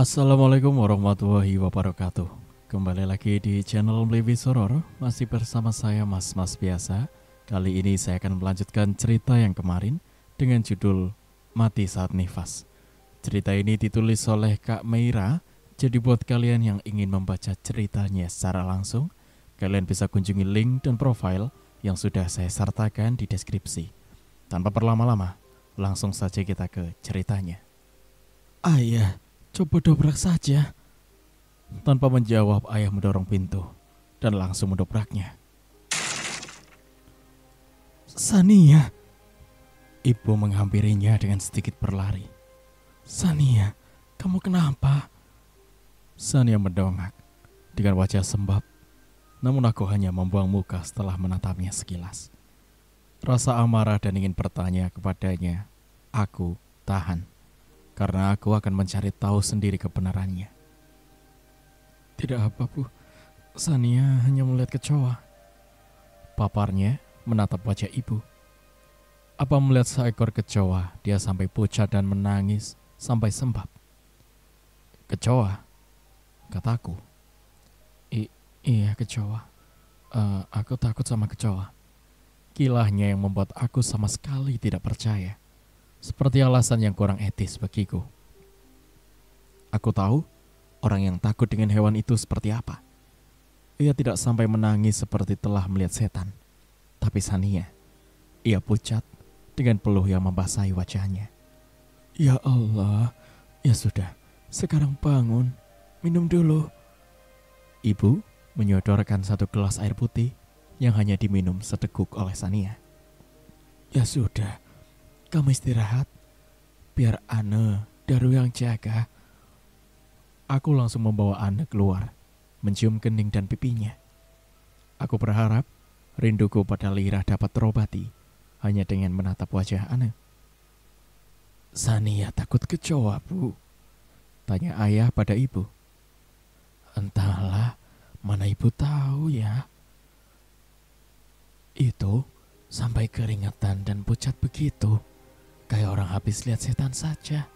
Assalamualaikum warahmatullahi wabarakatuh. Kembali lagi di channel Mliwi Soror. Masih bersama saya Mas biasa. Kali ini saya akan melanjutkan cerita yang kemarin dengan judul Mati Saat Nifas. Cerita ini ditulis oleh Kak Meira. Jadi buat kalian yang ingin membaca ceritanya secara langsung, kalian bisa kunjungi link dan profil yang sudah saya sertakan di deskripsi. Tanpa berlama-lama, langsung saja kita ke ceritanya. Ayah, coba dobrak saja. Tanpa menjawab, ayah mendorong pintu dan langsung mendobraknya. Sania. Ibu menghampirinya dengan sedikit berlari. Sania, kamu kenapa? Sania mendongak dengan wajah sembab. Namun aku hanya membuang muka setelah menatapnya sekilas. Rasa amarah dan ingin bertanya kepadanya, aku tahan. Karena aku akan mencari tahu sendiri kebenarannya. Tidak apa, Bu. Sania hanya melihat kecoa. Paparnya menatap wajah ibu. Apa melihat seekor kecoa, dia sampai pucat dan menangis sampai sembab. Kecoa, kataku. Iya, kecoa. Aku takut sama kecoa. Kilahnya yang membuat aku sama sekali tidak percaya. Seperti alasan yang kurang etis bagiku. Aku tahu orang yang takut dengan hewan itu seperti apa. Ia tidak sampai menangis seperti telah melihat setan. Tapi Sania, ia pucat dengan peluh yang membasahi wajahnya. Ya Allah, ya sudah, sekarang bangun, minum dulu. Ibu menyodorkan satu gelas air putih yang hanya diminum seteguk oleh Sania. Ya sudah, kamu istirahat, biar Ane, Daru yang jaga. Aku langsung membawa Ane keluar, mencium kening dan pipinya. Aku berharap rinduku pada Lira dapat terobati hanya dengan menatap wajah Ane. Sania takut kecoa, Bu, tanya ayah pada ibu. Entahlah, mana ibu tahu ya. Itu sampai keringetan dan pucat begitu. Kayak orang habis lihat setan saja.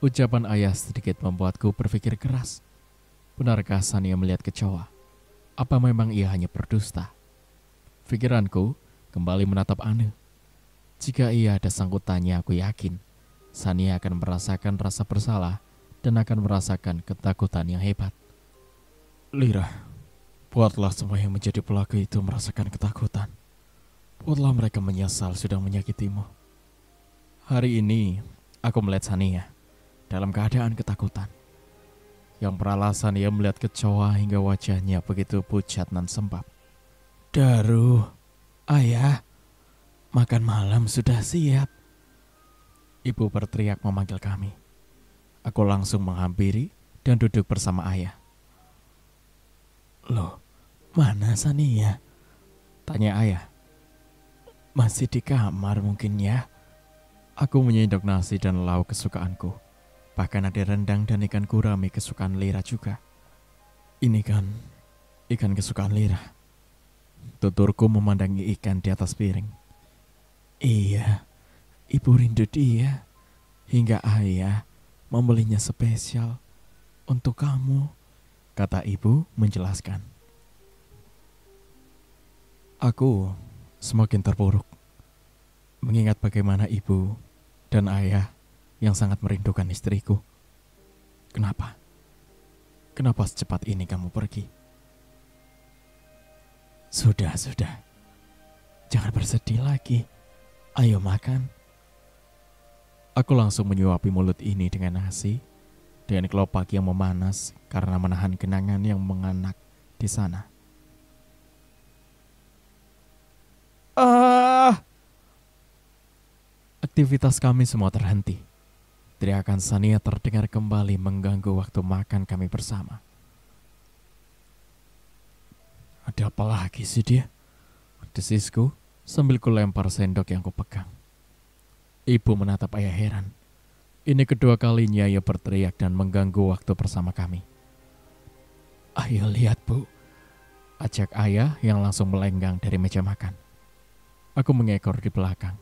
Ucapan ayah sedikit membuatku berpikir keras. Benarkah Sania melihat kecoa? Apa memang ia hanya berdusta? Pikiranku kembali menatap Ane. Jika ia ada sangkutannya, aku yakin Sania akan merasakan rasa bersalah dan akan merasakan ketakutan yang hebat. Lira, buatlah semua yang menjadi pelaku itu merasakan ketakutan. Buatlah mereka menyesal sudah menyakitimu. Hari ini, aku melihat Sania dalam keadaan ketakutan. Yang beralasan ia melihat kecoa hingga wajahnya begitu pucat dan sembab. Daru, ayah, makan malam sudah siap. Ibu berteriak memanggil kami. Aku langsung menghampiri dan duduk bersama ayah. Loh, mana Sania? Tanya ayah. Masih di kamar mungkin ya. Aku menyendok nasi dan lauk kesukaanku. Bahkan ada rendang dan ikan gurame kesukaan Lira juga. Ini kan ikan kesukaan Lira. Tuturku memandangi ikan di atas piring. Iya, ibu rindu dia. Hingga ayah membelinya spesial untuk kamu, kata ibu menjelaskan. Aku semakin terpuruk mengingat bagaimana ibu dan ayah yang sangat merindukan istriku. Kenapa? Kenapa secepat ini kamu pergi? Sudah. Jangan bersedih lagi. Ayo makan. Aku langsung menyuapi mulut ini dengan nasi, dengan kelopak yang memanas karena menahan kenangan yang menganak di sana. Aktivitas kami semua terhenti. Teriakan Sania terdengar kembali mengganggu waktu makan kami bersama. Ada apa lagi sih dia? Desisku sambil kulempar sendok yang kupegang. Ibu menatap ayah heran. Ini kedua kalinya ia berteriak dan mengganggu waktu bersama kami. Ayo lihat, Bu, ajak ayah yang langsung melenggang dari meja makan. Aku mengekor di belakang.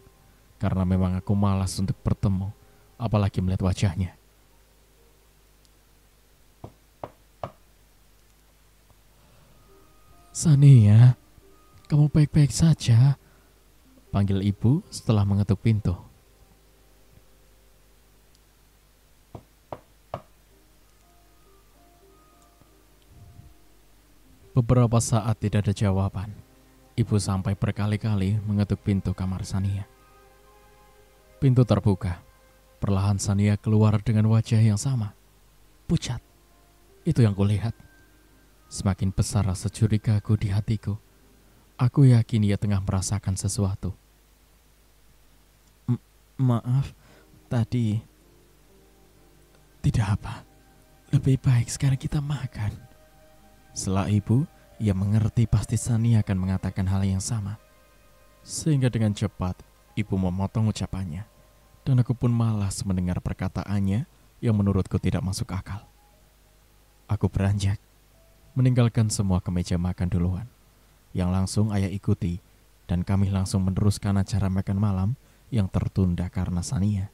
Karena memang aku malas untuk bertemu, apalagi melihat wajahnya. Sania, kamu baik-baik saja? Panggil ibu setelah mengetuk pintu. Beberapa saat tidak ada jawaban. Ibu sampai berkali-kali mengetuk pintu kamar Sania. Pintu terbuka. Perlahan Sania keluar dengan wajah yang sama. Pucat. Itu yang kulihat. Semakin besar rasa curigaku di hatiku. Aku yakin ia tengah merasakan sesuatu. Maaf, tadi. Tidak apa. Lebih baik sekarang kita makan. Setelah ibu, ia mengerti pasti Sania akan mengatakan hal yang sama. Sehingga dengan cepat, ibu memotong ucapannya. Dan aku pun malas mendengar perkataannya yang menurutku tidak masuk akal. Aku beranjak, meninggalkan semua ke meja makan duluan. Yang langsung ayah ikuti, dan kami langsung meneruskan acara makan malam yang tertunda karena Sania.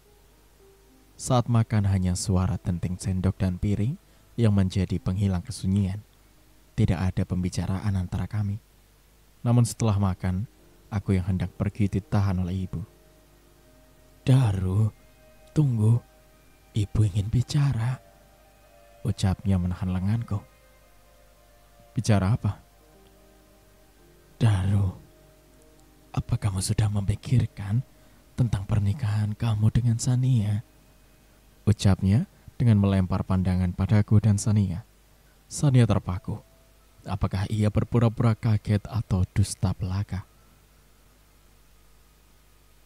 Saat makan hanya suara denting sendok dan piring yang menjadi penghilang kesunyian. Tidak ada pembicaraan antara kami. Namun setelah makan, aku yang hendak pergi ditahan oleh ibu. Daru, tunggu. Ibu ingin bicara. Ucapnya menahan lenganku. Bicara apa? Daru, apa kamu sudah memikirkan tentang pernikahan kamu dengan Sania? Ucapnya dengan melempar pandangan padaku dan Sania. Sania terpaku. Apakah ia berpura-pura kaget atau dusta belaka?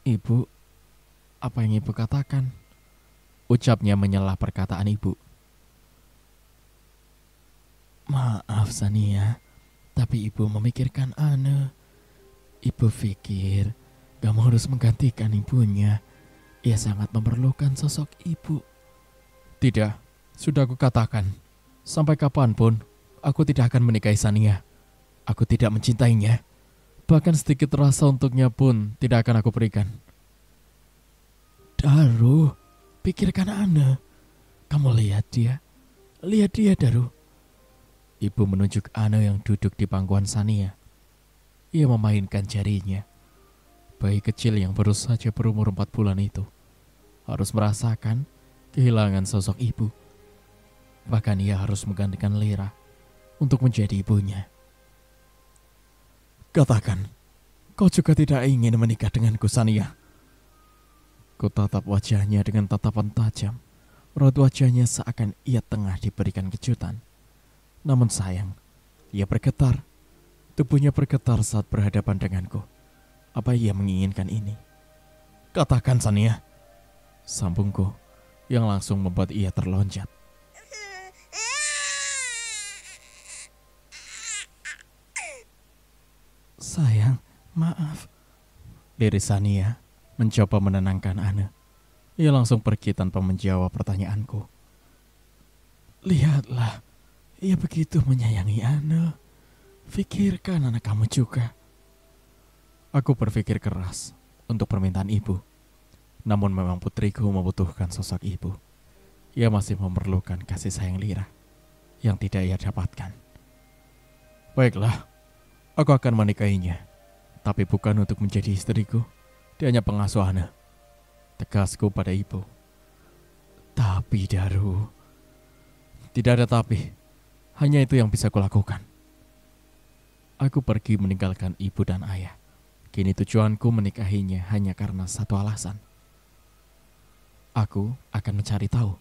Ibu, apa yang ibu katakan? Ucapnya menyelah perkataan ibu. Maaf Sania, tapi ibu memikirkan Ane. Ibu pikir kamu harus menggantikan ibunya. Ia sangat memerlukan sosok ibu. Tidak, sudah aku katakan. Sampai kapanpun, aku tidak akan menikahi Sania. Aku tidak mencintainya. Bahkan sedikit rasa untuknya pun tidak akan aku berikan. Daru, pikirkan Ane. Kamu lihat dia. Lihat dia, Daru. Ibu menunjuk Ane yang duduk di pangkuan Sania. Ia memainkan jarinya. Bayi kecil yang baru saja berumur 4 bulan itu harus merasakan kehilangan sosok ibu. Bahkan ia harus menggantikan Lira untuk menjadi ibunya. Katakan, kau juga tidak ingin menikah denganku, Sania? Ku tatap wajahnya dengan tatapan tajam. Raut wajahnya seakan ia tengah diberikan kejutan. Namun sayang, ia bergetar. Tubuhnya bergetar saat berhadapan denganku. Apa ia menginginkan ini? Katakan, Sania. Sambungku, yang langsung membuat ia terlonjat. Sayang, maaf. Liris Sania mencoba menenangkan Ane. Ia langsung pergi tanpa menjawab pertanyaanku. Lihatlah, ia begitu menyayangi Ane. Pikirkan anak kamu juga. Aku berpikir keras untuk permintaan ibu. Namun memang putriku membutuhkan sosok ibu. Ia masih memerlukan kasih sayang Lira yang tidak ia dapatkan. Baiklah, aku akan menikahinya. Tapi bukan untuk menjadi istriku. Dia hanya pengasuh Ane. Tegasku pada ibu. Tapi Daru, tidak ada tapi. Hanya itu yang bisa kulakukan. Aku pergi meninggalkan ibu dan ayah. Kini tujuanku menikahinya hanya karena satu alasan. Aku akan mencari tahu,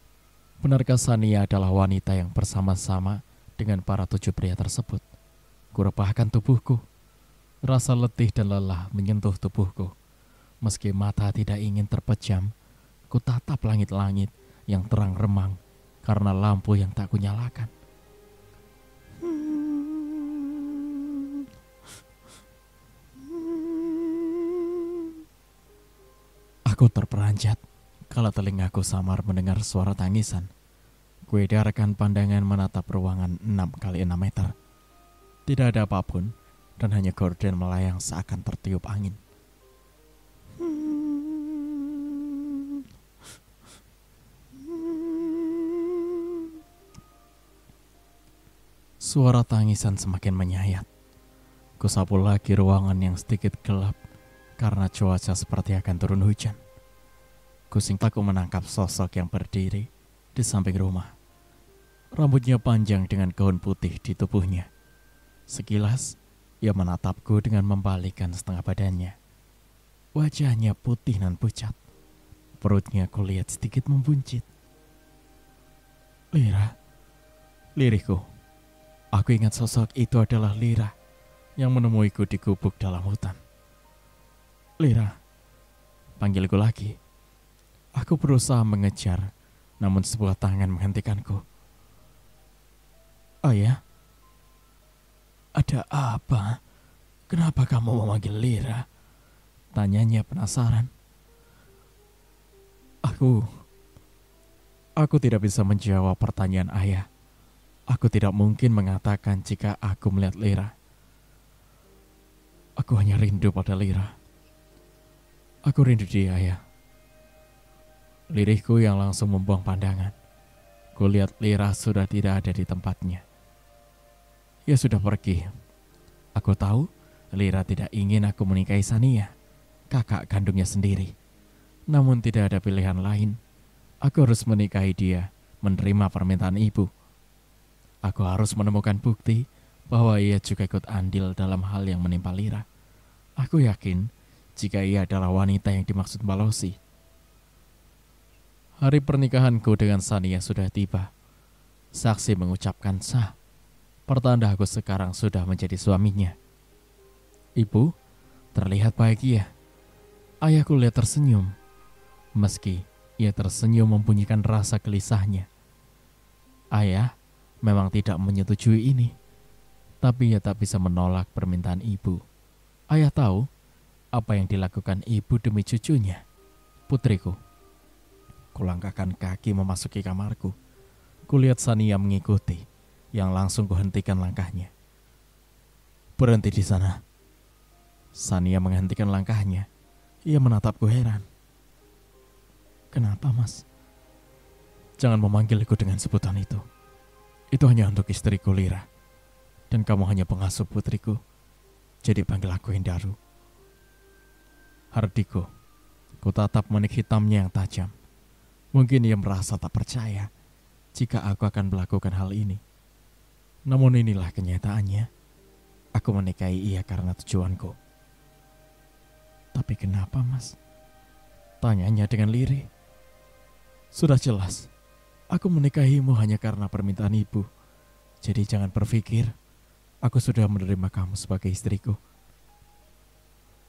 benarkah Sania adalah wanita yang bersama-sama dengan para 7 pria tersebut. Kurebahkan tubuhku. Rasa letih dan lelah menyentuh tubuhku. Meski mata tidak ingin terpejam, ku tatap langit-langit yang terang remang karena lampu yang tak kunyalakan. Aku terperanjat kalau telingaku samar mendengar suara tangisan. Kuedarkan pandangan menatap ruangan 6x6 meter. Tidak ada apapun dan hanya gorden melayang seakan tertiup angin. Suara tangisan semakin menyayat. Kusapu lagi ruangan yang sedikit gelap karena cuaca seperti akan turun hujan. Aku menangkap sosok yang berdiri di samping rumah. Rambutnya panjang dengan gaun putih di tubuhnya. Sekilas, ia menatapku dengan membalikkan setengah badannya. Wajahnya putih dan pucat. Perutnya kulihat sedikit membuncit. Lira, liriku. Aku ingat sosok itu adalah Lira yang menemuiku di gubuk dalam hutan. Lira, panggilku lagi. Aku berusaha mengejar, namun sebuah tangan menghentikanku. Ayah, ada apa? Kenapa kamu memanggil Lira? Tanyanya penasaran. Aku tidak bisa menjawab pertanyaan ayah. Aku tidak mungkin mengatakan jika aku melihat Lira. Aku hanya rindu pada Lira. Aku rindu dia, ayah. Lirihku yang langsung membuang pandangan. Kulihat Lira sudah tidak ada di tempatnya. Ia sudah pergi. Aku tahu Lira tidak ingin aku menikahi Sania, kakak kandungnya sendiri. Namun tidak ada pilihan lain. Aku harus menikahi dia, menerima permintaan ibu. Aku harus menemukan bukti bahwa ia juga ikut andil dalam hal yang menimpa Lira. Aku yakin jika ia adalah wanita yang dimaksud Mbak Losi. Hari pernikahanku dengan Sania sudah tiba. Saksi mengucapkan sah. Pertanda aku sekarang sudah menjadi suaminya. Ibu terlihat bahagia. Ayahku lihat tersenyum. Meski ia tersenyum membunyikan rasa gelisahnya. Ayah memang tidak menyetujui ini, tapi ia tak bisa menolak permintaan ibu. Ayah tahu apa yang dilakukan ibu demi cucunya. Putriku. Kulangkahkan kaki memasuki kamarku. Kulihat Sania mengikuti, yang langsung kuhentikan langkahnya. Berhenti di sana. Sania menghentikan langkahnya. Ia menatapku heran. Kenapa, Mas? Jangan memanggilku dengan sebutan itu. Itu hanya untuk istriku Lira. Dan kamu hanya pengasuh putriku. Jadi panggil aku Hindaru. Hardiko. Ku tatap manik hitamnya yang tajam. Mungkin ia merasa tak percaya jika aku akan melakukan hal ini. Namun inilah kenyataannya. Aku menikahi ia karena tujuanku. Tapi kenapa, Mas? Tanyanya dengan lirih. Sudah jelas, aku menikahimu hanya karena permintaan ibu. Jadi jangan berpikir aku sudah menerima kamu sebagai istriku.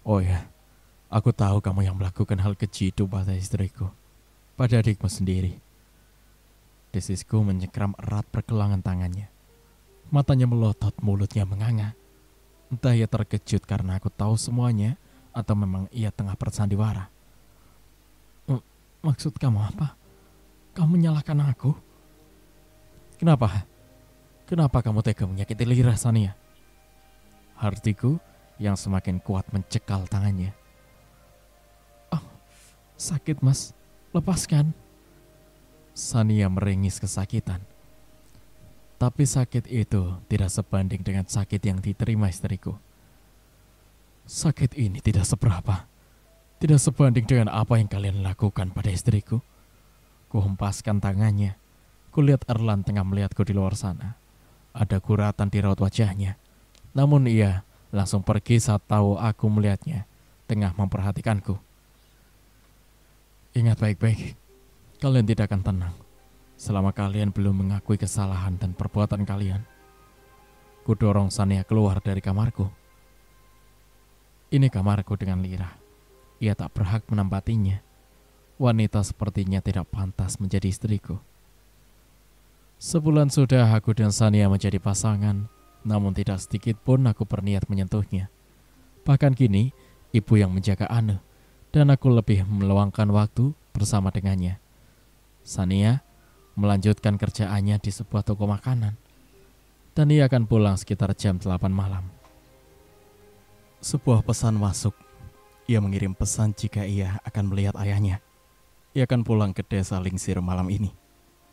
Oh ya, aku tahu kamu yang melakukan hal keji itu pada istriku, pada adikmu sendiri. Desisku menyekram erat pergelangan tangannya. Matanya melotot, mulutnya menganga. Entah ia terkejut karena aku tahu semuanya, atau memang ia tengah bersandiwara. Maksud kamu apa? Kamu menyalahkan aku? Kenapa? Kenapa kamu tega menyakiti Lira, Sania? Hatiku yang semakin kuat mencekal tangannya. Oh, sakit, Mas. Lepaskan. Sania meringis kesakitan. Tapi sakit itu tidak sebanding dengan sakit yang diterima istriku. Sakit ini tidak seberapa. Tidak sebanding dengan apa yang kalian lakukan pada istriku. Kuhempaskan tangannya. Kulihat Erlan tengah melihatku di luar sana. Ada guratan di raut wajahnya. Namun ia langsung pergi saat tahu aku melihatnya, tengah memperhatikanku. Ingat baik-baik, kalian tidak akan tenang selama kalian belum mengakui kesalahan dan perbuatan kalian. Kudorong Sania keluar dari kamarku. Ini kamarku dengan Lira. Ia tak berhak menempatinya. Wanita sepertinya tidak pantas menjadi istriku. Sebulan sudah aku dan Sania menjadi pasangan, namun tidak sedikit pun aku berniat menyentuhnya. Bahkan kini, ibu yang menjaga Ane, dan aku lebih meluangkan waktu bersama dengannya. Sania melanjutkan kerjaannya di sebuah toko makanan, dan ia akan pulang sekitar jam 8 malam. Sebuah pesan masuk. Ia mengirim pesan jika ia akan melihat ayahnya. Ia akan pulang ke desa Lingsir malam ini,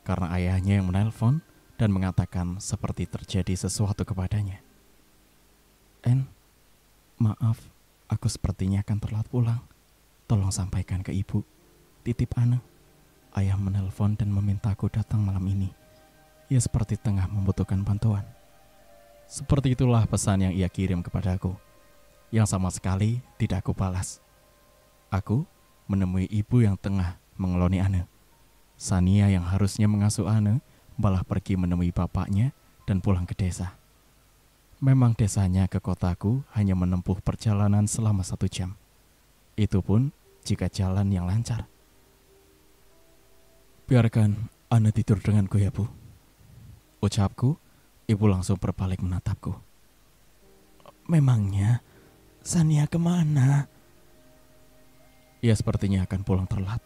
karena ayahnya yang menelpon dan mengatakan seperti terjadi sesuatu kepadanya. En, Maaf, aku sepertinya akan telat pulang. Tolong sampaikan ke ibu. Titip Ane. Ayah menelpon dan memintaku datang malam ini. Ia seperti tengah membutuhkan bantuan. Seperti itulah pesan yang ia kirim kepadaku, yang sama sekali tidak aku balas. Aku menemui ibu yang tengah mengeloni Ane. Sania yang harusnya mengasuh Ane malah pergi menemui bapaknya dan pulang ke desa. Memang desanya ke kotaku hanya menempuh perjalanan selama 1 jam. Itu pun jika jalan yang lancar. Biarkan Ane tidur denganku ya, Bu. Ucapku, ibu langsung berbalik menatapku. Memangnya Sania kemana? Ia sepertinya akan pulang telat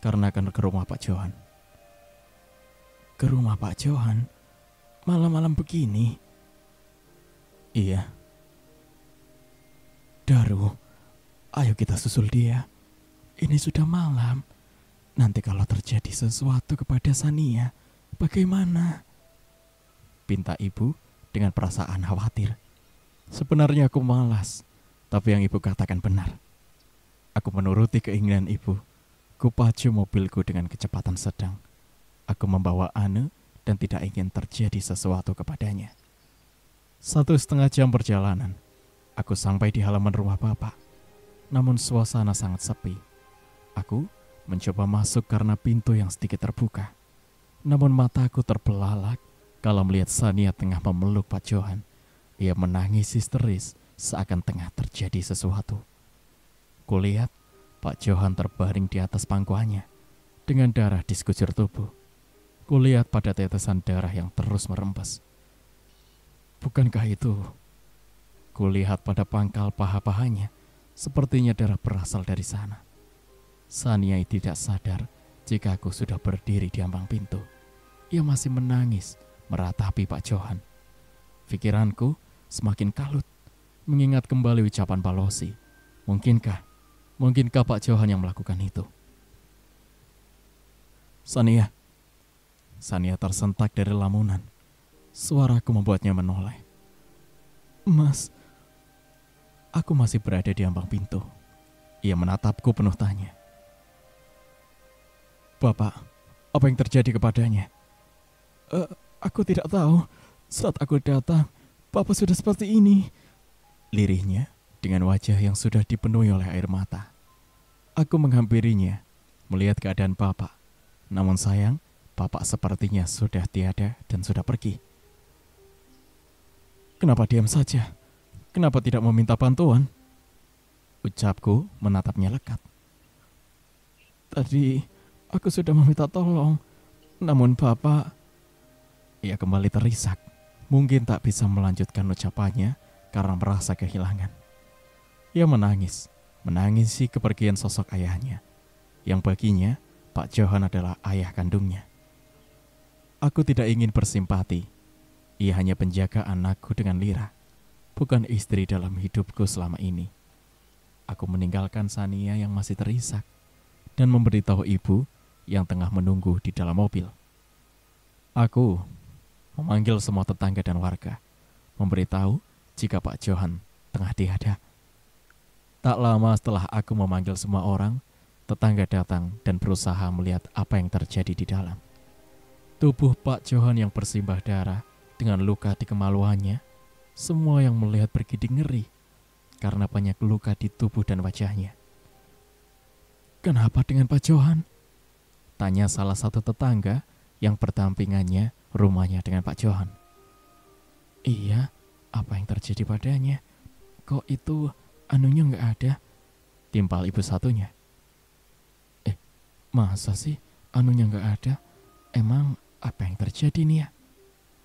karena akan ke rumah Pak Johan. Ke rumah Pak Johan? Malam-malam begini? Iya. Daru, ayo kita susul dia. Ini sudah malam. Nanti kalau terjadi sesuatu kepada Sania, bagaimana? Pinta ibu dengan perasaan khawatir. Sebenarnya aku malas, tapi yang ibu katakan benar. Aku menuruti keinginan ibu. Kupacu mobilku dengan kecepatan sedang. Aku membawa Ane dan tidak ingin terjadi sesuatu kepadanya. 1,5 jam perjalanan, aku sampai di halaman rumah bapak. Namun suasana sangat sepi. Aku mencoba masuk karena pintu yang sedikit terbuka. Namun mataku terbelalak kalau melihat Sania tengah memeluk Pak Johan. Ia menangis histeris seakan tengah terjadi sesuatu. Kulihat Pak Johan terbaring di atas pangkuannya dengan darah di sekujur tubuh. Kulihat pada tetesan darah yang terus merembes. Bukankah itu? Kulihat pada pangkal paha-pahanya, sepertinya darah berasal dari sana. Sania tidak sadar jika aku sudah berdiri di ambang pintu. Ia masih menangis meratapi Pak Johan. Pikiranku semakin kalut, mengingat kembali ucapan Balosi. Mungkinkah Pak Johan yang melakukan itu? Sania tersentak dari lamunan. Suaraku membuatnya menoleh. Mas, aku masih berada di ambang pintu. Ia menatapku penuh tanya. Bapak, apa yang terjadi kepadanya? Aku tidak tahu. Saat aku datang, Bapak sudah seperti ini. Lirihnya dengan wajah yang sudah dipenuhi oleh air mata. Aku menghampirinya, melihat keadaan Bapak. Namun sayang, Bapak sepertinya sudah tiada dan sudah pergi. Kenapa diam saja? Kenapa tidak meminta bantuan? Ucapku menatapnya lekat. Tadi aku sudah meminta tolong, namun Bapak... Ia kembali terisak. Mungkin tak bisa melanjutkan ucapannya karena merasa kehilangan. Ia menangisi kepergian sosok ayahnya, yang baginya Pak Johan adalah ayah kandungnya. Aku tidak ingin bersimpati. Ia hanya penjaga anakku dengan Lira, bukan istri dalam hidupku selama ini. Aku meninggalkan Sania yang masih terisak dan memberitahu ibu yang tengah menunggu di dalam mobil. Aku memanggil semua tetangga dan warga, memberitahu jika Pak Johan tengah tiada. Tak lama setelah aku memanggil semua orang, tetangga datang dan berusaha melihat apa yang terjadi di dalam. Tubuh Pak Johan yang bersimbah darah dengan luka di kemaluannya, semua yang melihat bergidik ngeri karena banyak luka di tubuh dan wajahnya. Kenapa dengan Pak Johan? Tanya salah satu tetangga yang berdampingannya rumahnya dengan Pak Johan. Iya, apa yang terjadi padanya? Kok itu anunya nggak ada? Timpal ibu satunya. Masa sih anunya nggak ada? Emang apa yang terjadi nih ya?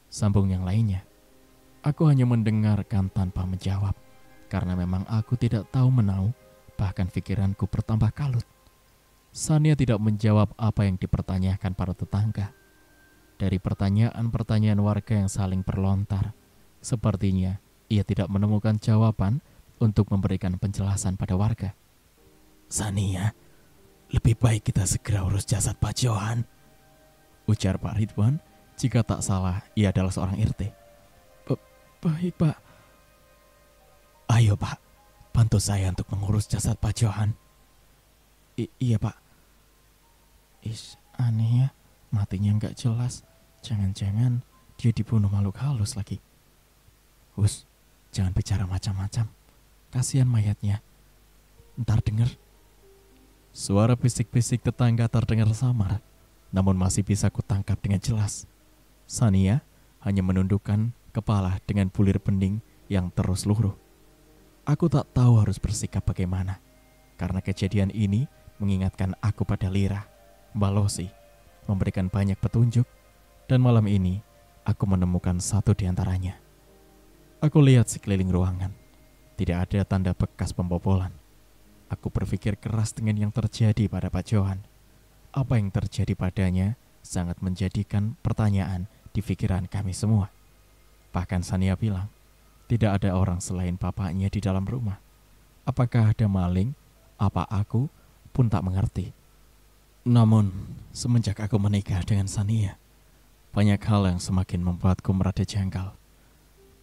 Sambung yang lainnya. Aku hanya mendengarkan tanpa menjawab, karena memang aku tidak tahu menau, bahkan pikiranku bertambah kalut. Sania tidak menjawab apa yang dipertanyakan para tetangga. Dari pertanyaan-pertanyaan warga yang saling berlontar, sepertinya ia tidak menemukan jawaban untuk memberikan penjelasan pada warga. Sania, lebih baik kita segera urus jasad Pak Johan, ujar Pak Ridwan. Jika tak salah, ia adalah seorang RT. Baik, Pak. Ayo, Pak. bantu saya untuk mengurus jasad Pak Johan. Iya Pak. Aneh ya, matinya nggak jelas. Jangan-jangan dia dibunuh makhluk halus lagi. Hus, jangan bicara macam-macam. Kasihan mayatnya. Ntar denger. Suara bisik-bisik tetangga terdengar samar, namun masih bisa kutangkap dengan jelas. Sania hanya menundukkan kepala dengan bulir bening yang terus luruh. Aku tak tahu harus bersikap bagaimana, karena kejadian ini mengingatkan aku pada Lira, Mbak Losi, memberikan banyak petunjuk, dan malam ini aku menemukan satu di antaranya. Aku lihat sekeliling ruangan, tidak ada tanda bekas pembobolan. Aku berpikir keras dengan yang terjadi pada Pak Johan. Apa yang terjadi padanya sangat menjadikan pertanyaan di pikiran kami semua. Bahkan Sania bilang, tidak ada orang selain bapaknya di dalam rumah. Apakah ada maling? Apa aku pun tak mengerti. Namun, semenjak aku menikah dengan Sania, banyak hal yang semakin membuatku merada janggal.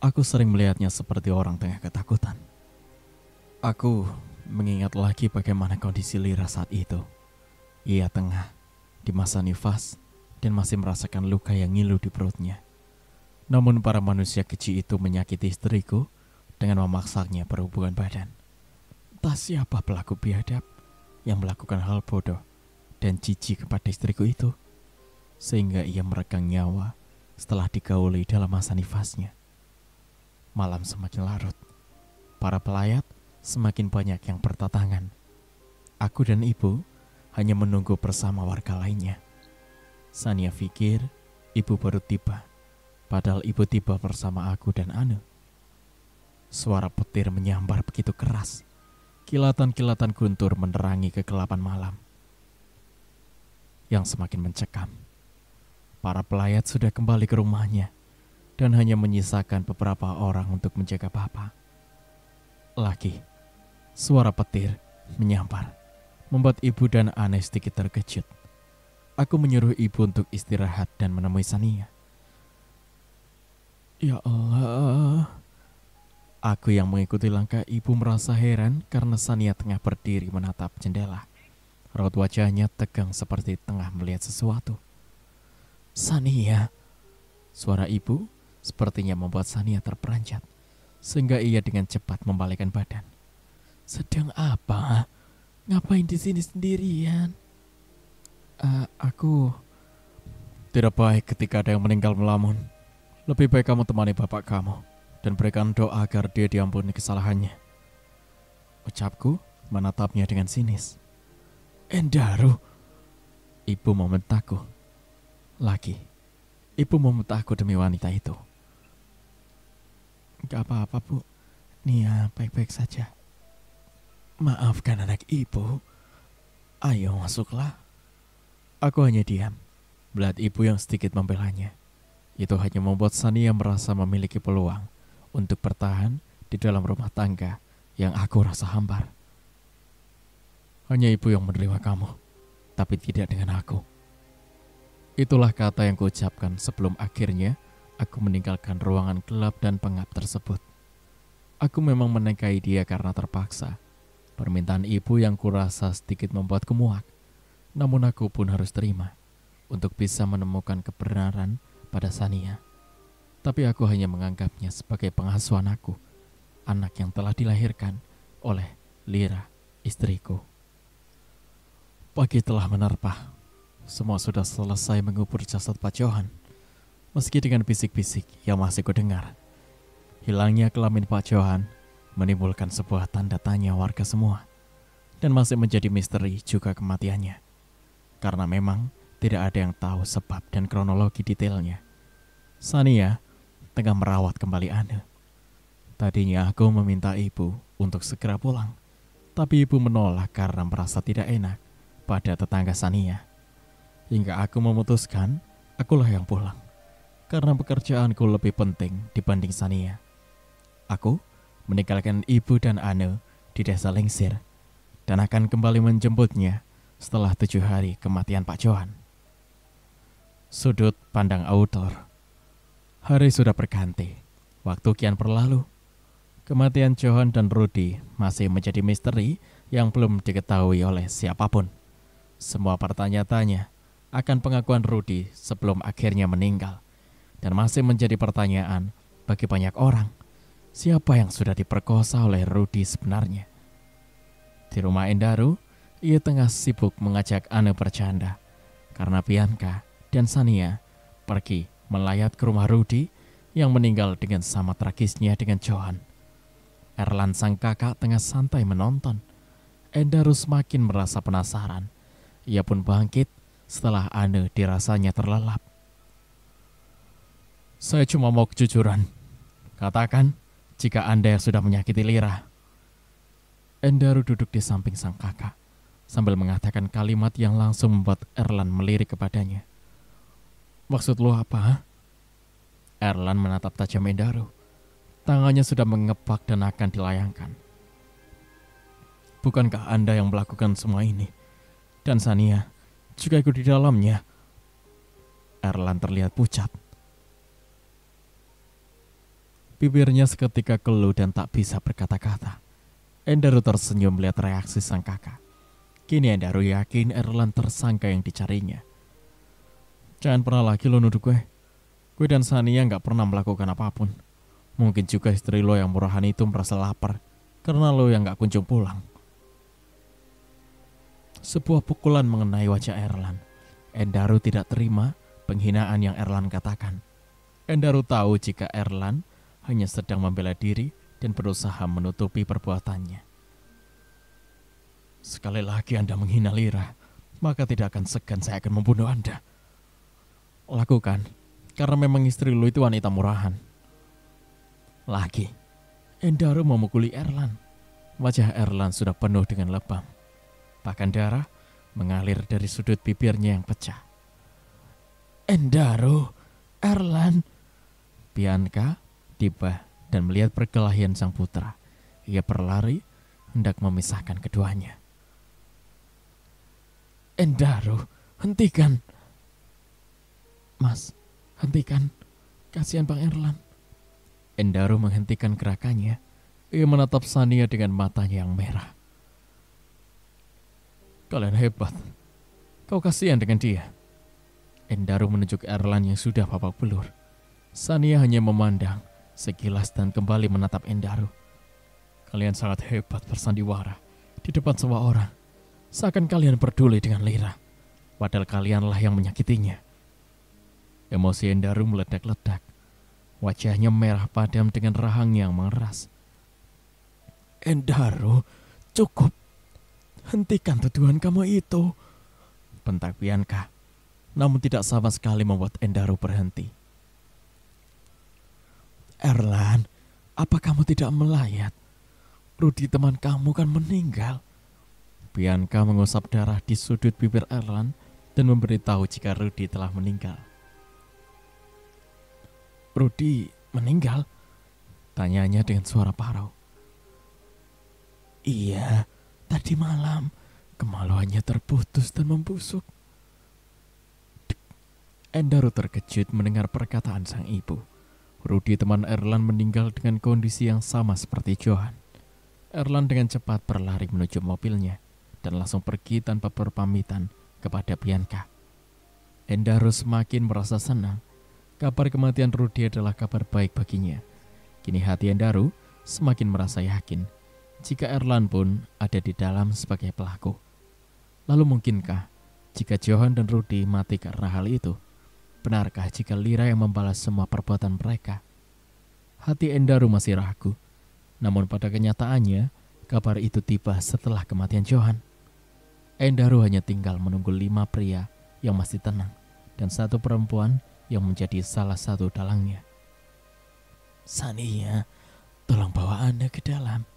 Aku sering melihatnya seperti orang tengah ketakutan. Aku mengingat lagi bagaimana kondisi Lira saat itu. Ia tengah di masa nifas dan masih merasakan luka yang ngilu di perutnya. Namun para manusia keji itu menyakiti istriku dengan memaksanya berhubungan badan. Entah siapa pelaku biadab yang melakukan hal bodoh dan jijik kepada istriku itu, sehingga ia meregang nyawa setelah digauli dalam masa nifasnya. Malam semakin larut. Para pelayat semakin banyak yang berdatangan. Aku dan ibu hanya menunggu bersama warga lainnya. Sania pikir ibu baru tiba, padahal ibu tiba bersama aku dan Anu. Suara petir menyambar begitu keras. Kilatan-kilatan guntur menerangi kegelapan malam yang semakin mencekam. Para pelayat sudah kembali ke rumahnya dan hanya menyisakan beberapa orang untuk menjaga Papa. Lagi, suara petir menyambar, membuat ibu dan Ane sedikit terkejut. Aku menyuruh ibu untuk istirahat dan menemui Sania. Ya Allah. Aku yang mengikuti langkah ibu merasa heran karena Sania tengah berdiri menatap jendela. Raut wajahnya tegang seperti tengah melihat sesuatu. Sania. Suara ibu sepertinya membuat Sania terperanjat, sehingga ia dengan cepat membalikkan badan. Sedang apa? Ngapain di sini sendirian? Aku tidak baik ketika ada yang meninggal melamun. Lebih baik kamu temani bapak kamu dan berikan doa agar dia diampuni kesalahannya. Ucapku menatapnya dengan sinis. Endaru, ibu membentakku. Lagi, ibu membentakku demi wanita itu. Gak apa-apa bu, Nia baik-baik saja. Maafkan anak ibu. Ayo masuklah. Aku hanya diam, melihat ibu yang sedikit membelanya. Itu hanya membuat Sania merasa memiliki peluang untuk bertahan di dalam rumah tangga yang aku rasa hambar. Hanya ibu yang menerima kamu, tapi tidak dengan aku. Itulah kata yang kuucapkan sebelum akhirnya aku meninggalkan ruangan gelap dan pengap tersebut. Aku memang menikahi dia karena terpaksa. Permintaan ibu yang kurasa sedikit membuatku muak. Namun aku pun harus terima untuk bisa menemukan kebenaran pada Sania. Tapi aku hanya menganggapnya sebagai pengasuh anakku, anak yang telah dilahirkan oleh Lira, istriku. Pagi telah menerpa. Semua sudah selesai mengubur jasad Pak Johan. Meski dengan bisik-bisik yang masih kudengar, hilangnya kelamin Pak Johan menimbulkan sebuah tanda tanya warga semua, dan masih menjadi misteri juga kematiannya, karena memang tidak ada yang tahu sebab dan kronologi detailnya. Sania tengah merawat kembali Ane. Tadinya aku meminta ibu untuk segera pulang, tapi ibu menolak karena merasa tidak enak pada tetangga Sania. Hingga aku memutuskan akulah yang pulang, karena pekerjaanku lebih penting dibanding Sania. Aku meninggalkan ibu dan Ane di desa Lengsir dan akan kembali menjemputnya setelah 7 hari kematian Pak Johan. Sudut pandang author. Hari sudah berganti, waktu kian berlalu. Kematian Johan dan Rudy masih menjadi misteri yang belum diketahui oleh siapapun. Semua bertanya-tanya akan pengakuan Rudy sebelum akhirnya meninggal. Dan masih menjadi pertanyaan bagi banyak orang, siapa yang sudah diperkosa oleh Rudy sebenarnya? Di rumah Endaru, ia tengah sibuk mengajak Ane bercanda karena Bianca dan Sania pergi melayat ke rumah Rudy yang meninggal dengan sama tragisnya dengan Johan. Erlan sang kakak tengah santai menonton. Endaru semakin merasa penasaran. Ia pun bangkit setelah Ane dirasanya terlelap. Saya cuma mau kejujuran. Katakan jika Anda yang sudah menyakiti Lira. Endaru duduk di samping sang kakak sambil mengatakan kalimat yang langsung membuat Erlan melirik kepadanya. Maksud lo apa? Erlan menatap tajam Endaru. Tangannya sudah mengepak dan akan dilayangkan. Bukankah Anda yang melakukan semua ini? Dan Sania juga ikut di dalamnya. Erlan terlihat pucat. Bibirnya seketika keluh dan tak bisa berkata-kata. Endaru tersenyum melihat reaksi sang kakak. Kini Endaru yakin Erlan tersangka yang dicarinya. Jangan pernah lagi lo nuduh gue. Gue dan Sania gak pernah melakukan apapun. Mungkin juga istri lo yang murahan itu merasa lapar karena lo yang gak kunjung pulang. Sebuah pukulan mengenai wajah Erlan. Endaru tidak terima penghinaan yang Erlan katakan. Endaru tahu jika Erlan hanya sedang membela diri dan berusaha menutupi perbuatannya. Sekali lagi Anda menghina Lira, maka tidak akan segan saya akan membunuh Anda. Lakukan, karena memang istri lo itu wanita murahan. Lagi, Endaru memukuli Erlan. Wajah Erlan sudah penuh dengan lebam. Bahkan darah mengalir dari sudut bibirnya yang pecah. Endaru, Erlan. Bianca tiba dan melihat perkelahian sang putra. Ia berlari hendak memisahkan keduanya. Endaru, hentikan. Mas, hentikan. Kasihan Bang Erlan. Endaru menghentikan gerakannya. Ia menatap Sania dengan matanya yang merah. Kalian hebat. Kau kasihan dengan dia. Endaru menunjuk Erlan yang sudah babak belur. Sania hanya memandang sekilas dan kembali menatap Endaru. Kalian sangat hebat bersandiwara di depan semua orang. Seakan kalian peduli dengan Lira. Padahal kalianlah yang menyakitinya. Emosi Endaru meledak-ledak. Wajahnya merah padam dengan rahang yang mengeras. Endaru, cukup. Hentikan tuduhan kamu itu. Bentak Bianca. Namun tidak sama sekali membuat Endaru berhenti. Erlan, apa kamu tidak melayat? Rudy teman kamu kan meninggal. Bianca mengusap darah di sudut bibir Erlan dan memberitahu jika Rudy telah meninggal. Rudy meninggal? Tanyanya dengan suara parau. Iya, tadi malam kemaluannya terputus dan membusuk. Endaru terkejut mendengar perkataan sang ibu. Rudy teman Erlan meninggal dengan kondisi yang sama seperti Johan. Erlan dengan cepat berlari menuju mobilnya dan langsung pergi tanpa berpamitan kepada Bianca. Endaru semakin merasa senang. Kabar kematian Rudy adalah kabar baik baginya. Kini hati Endaru semakin merasa yakin jika Erlan pun ada di dalam sebagai pelaku. Lalu mungkinkah jika Johan dan Rudy mati karena hal itu? Benarkah jika Lira yang membalas semua perbuatan mereka? Hati Endaru masih ragu. Namun pada kenyataannya, kabar itu tiba setelah kematian Johan. Endaru hanya tinggal menunggu 5 pria yang masih tenang dan 1 perempuan yang menjadi salah satu dalangnya. Sania, tolong bawa Anda ke dalam.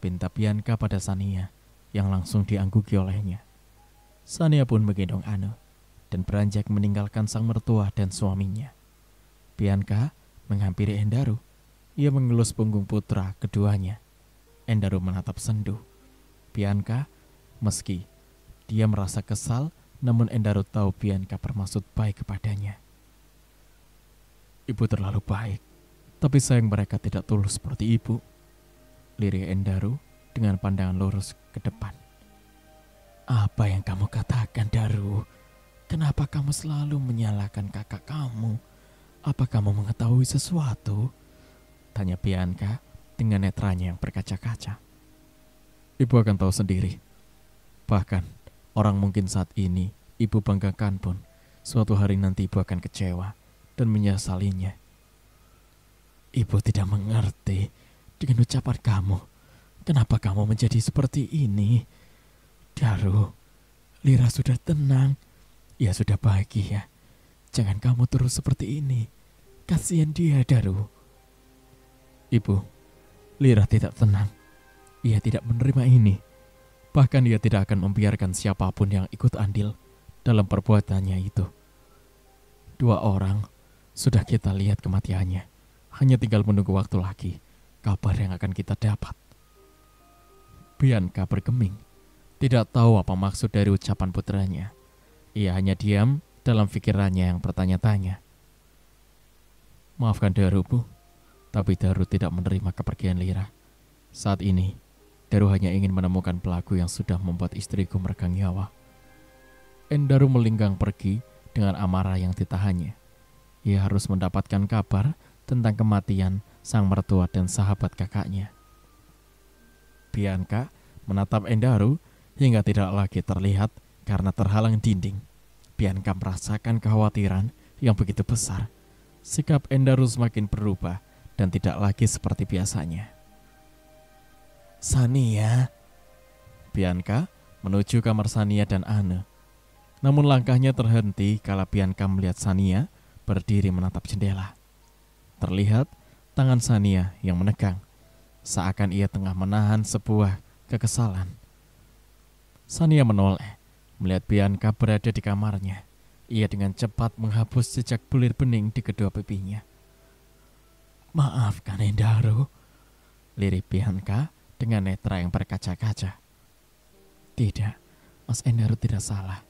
Pinta Bianca pada Sania yang langsung diangguki olehnya. Sania pun menggendong Anu dan beranjak meninggalkan sang mertua dan suaminya. Bianca menghampiri Endaru. Ia mengelus punggung putra keduanya. Endaru menatap sendu. Bianca, meski dia merasa kesal, namun Endaru tahu Bianca bermaksud baik kepadanya. Ibu terlalu baik, tapi sayang mereka tidak tulus seperti ibu. lirih Endaru dengan pandangan lurus ke depan. Apa yang kamu katakan, Daru? Kenapa kamu selalu menyalahkan kakak kamu? Apa kamu mengetahui sesuatu? Tanya Bianca dengan netranya yang berkaca-kaca. Ibu akan tahu sendiri. Bahkan orang mungkin saat ini ibu banggakan pun, suatu hari nanti ibu akan kecewa dan menyesalinya. Ibu tidak mengerti dengan ucapan kamu. Kenapa kamu menjadi seperti ini? Daru, Lira sudah tenang. Ia sudah bahagia. Jangan kamu terus seperti ini. Kasihan dia, Daru. Ibu, Lira tidak tenang. Ia tidak menerima ini. Bahkan ia tidak akan membiarkan siapapun yang ikut andil dalam perbuatannya itu. 2 orang sudah kita lihat kematiannya. Hanya tinggal menunggu waktu lagi kabar yang akan kita dapat. Bianca bergeming. Tidak tahu apa maksud dari ucapan putranya. Ia hanya diam dalam pikirannya yang bertanya-tanya. Maafkan Daru, Bu. Tapi Daru tidak menerima kepergian Lira. Saat ini, Daru hanya ingin menemukan pelaku yang sudah membuat istriku meregang nyawa. Endaru melinggang pergi dengan amarah yang ditahannya. Ia harus mendapatkan kabar tentang kematian sang mertua dan sahabat kakaknya. Bianca menatap Endaru hingga tidak lagi terlihat karena terhalang dinding. Bianca merasakan kekhawatiran yang begitu besar. Sikap Endaru semakin berubah dan tidak lagi seperti biasanya. Sania. Bianca menuju kamar Sania dan Anne. Namun langkahnya terhenti kala Bianca melihat Sania berdiri menatap jendela. Terlihat tangan Sania yang menegang, seakan ia tengah menahan sebuah kekesalan. Sania menoleh melihat Bianca berada di kamarnya. Ia dengan cepat menghapus jejak bulir bening di kedua pipinya. Maafkan Endaru, lirih Bianca dengan netra yang berkaca-kaca. Tidak, Mas Endaru tidak salah.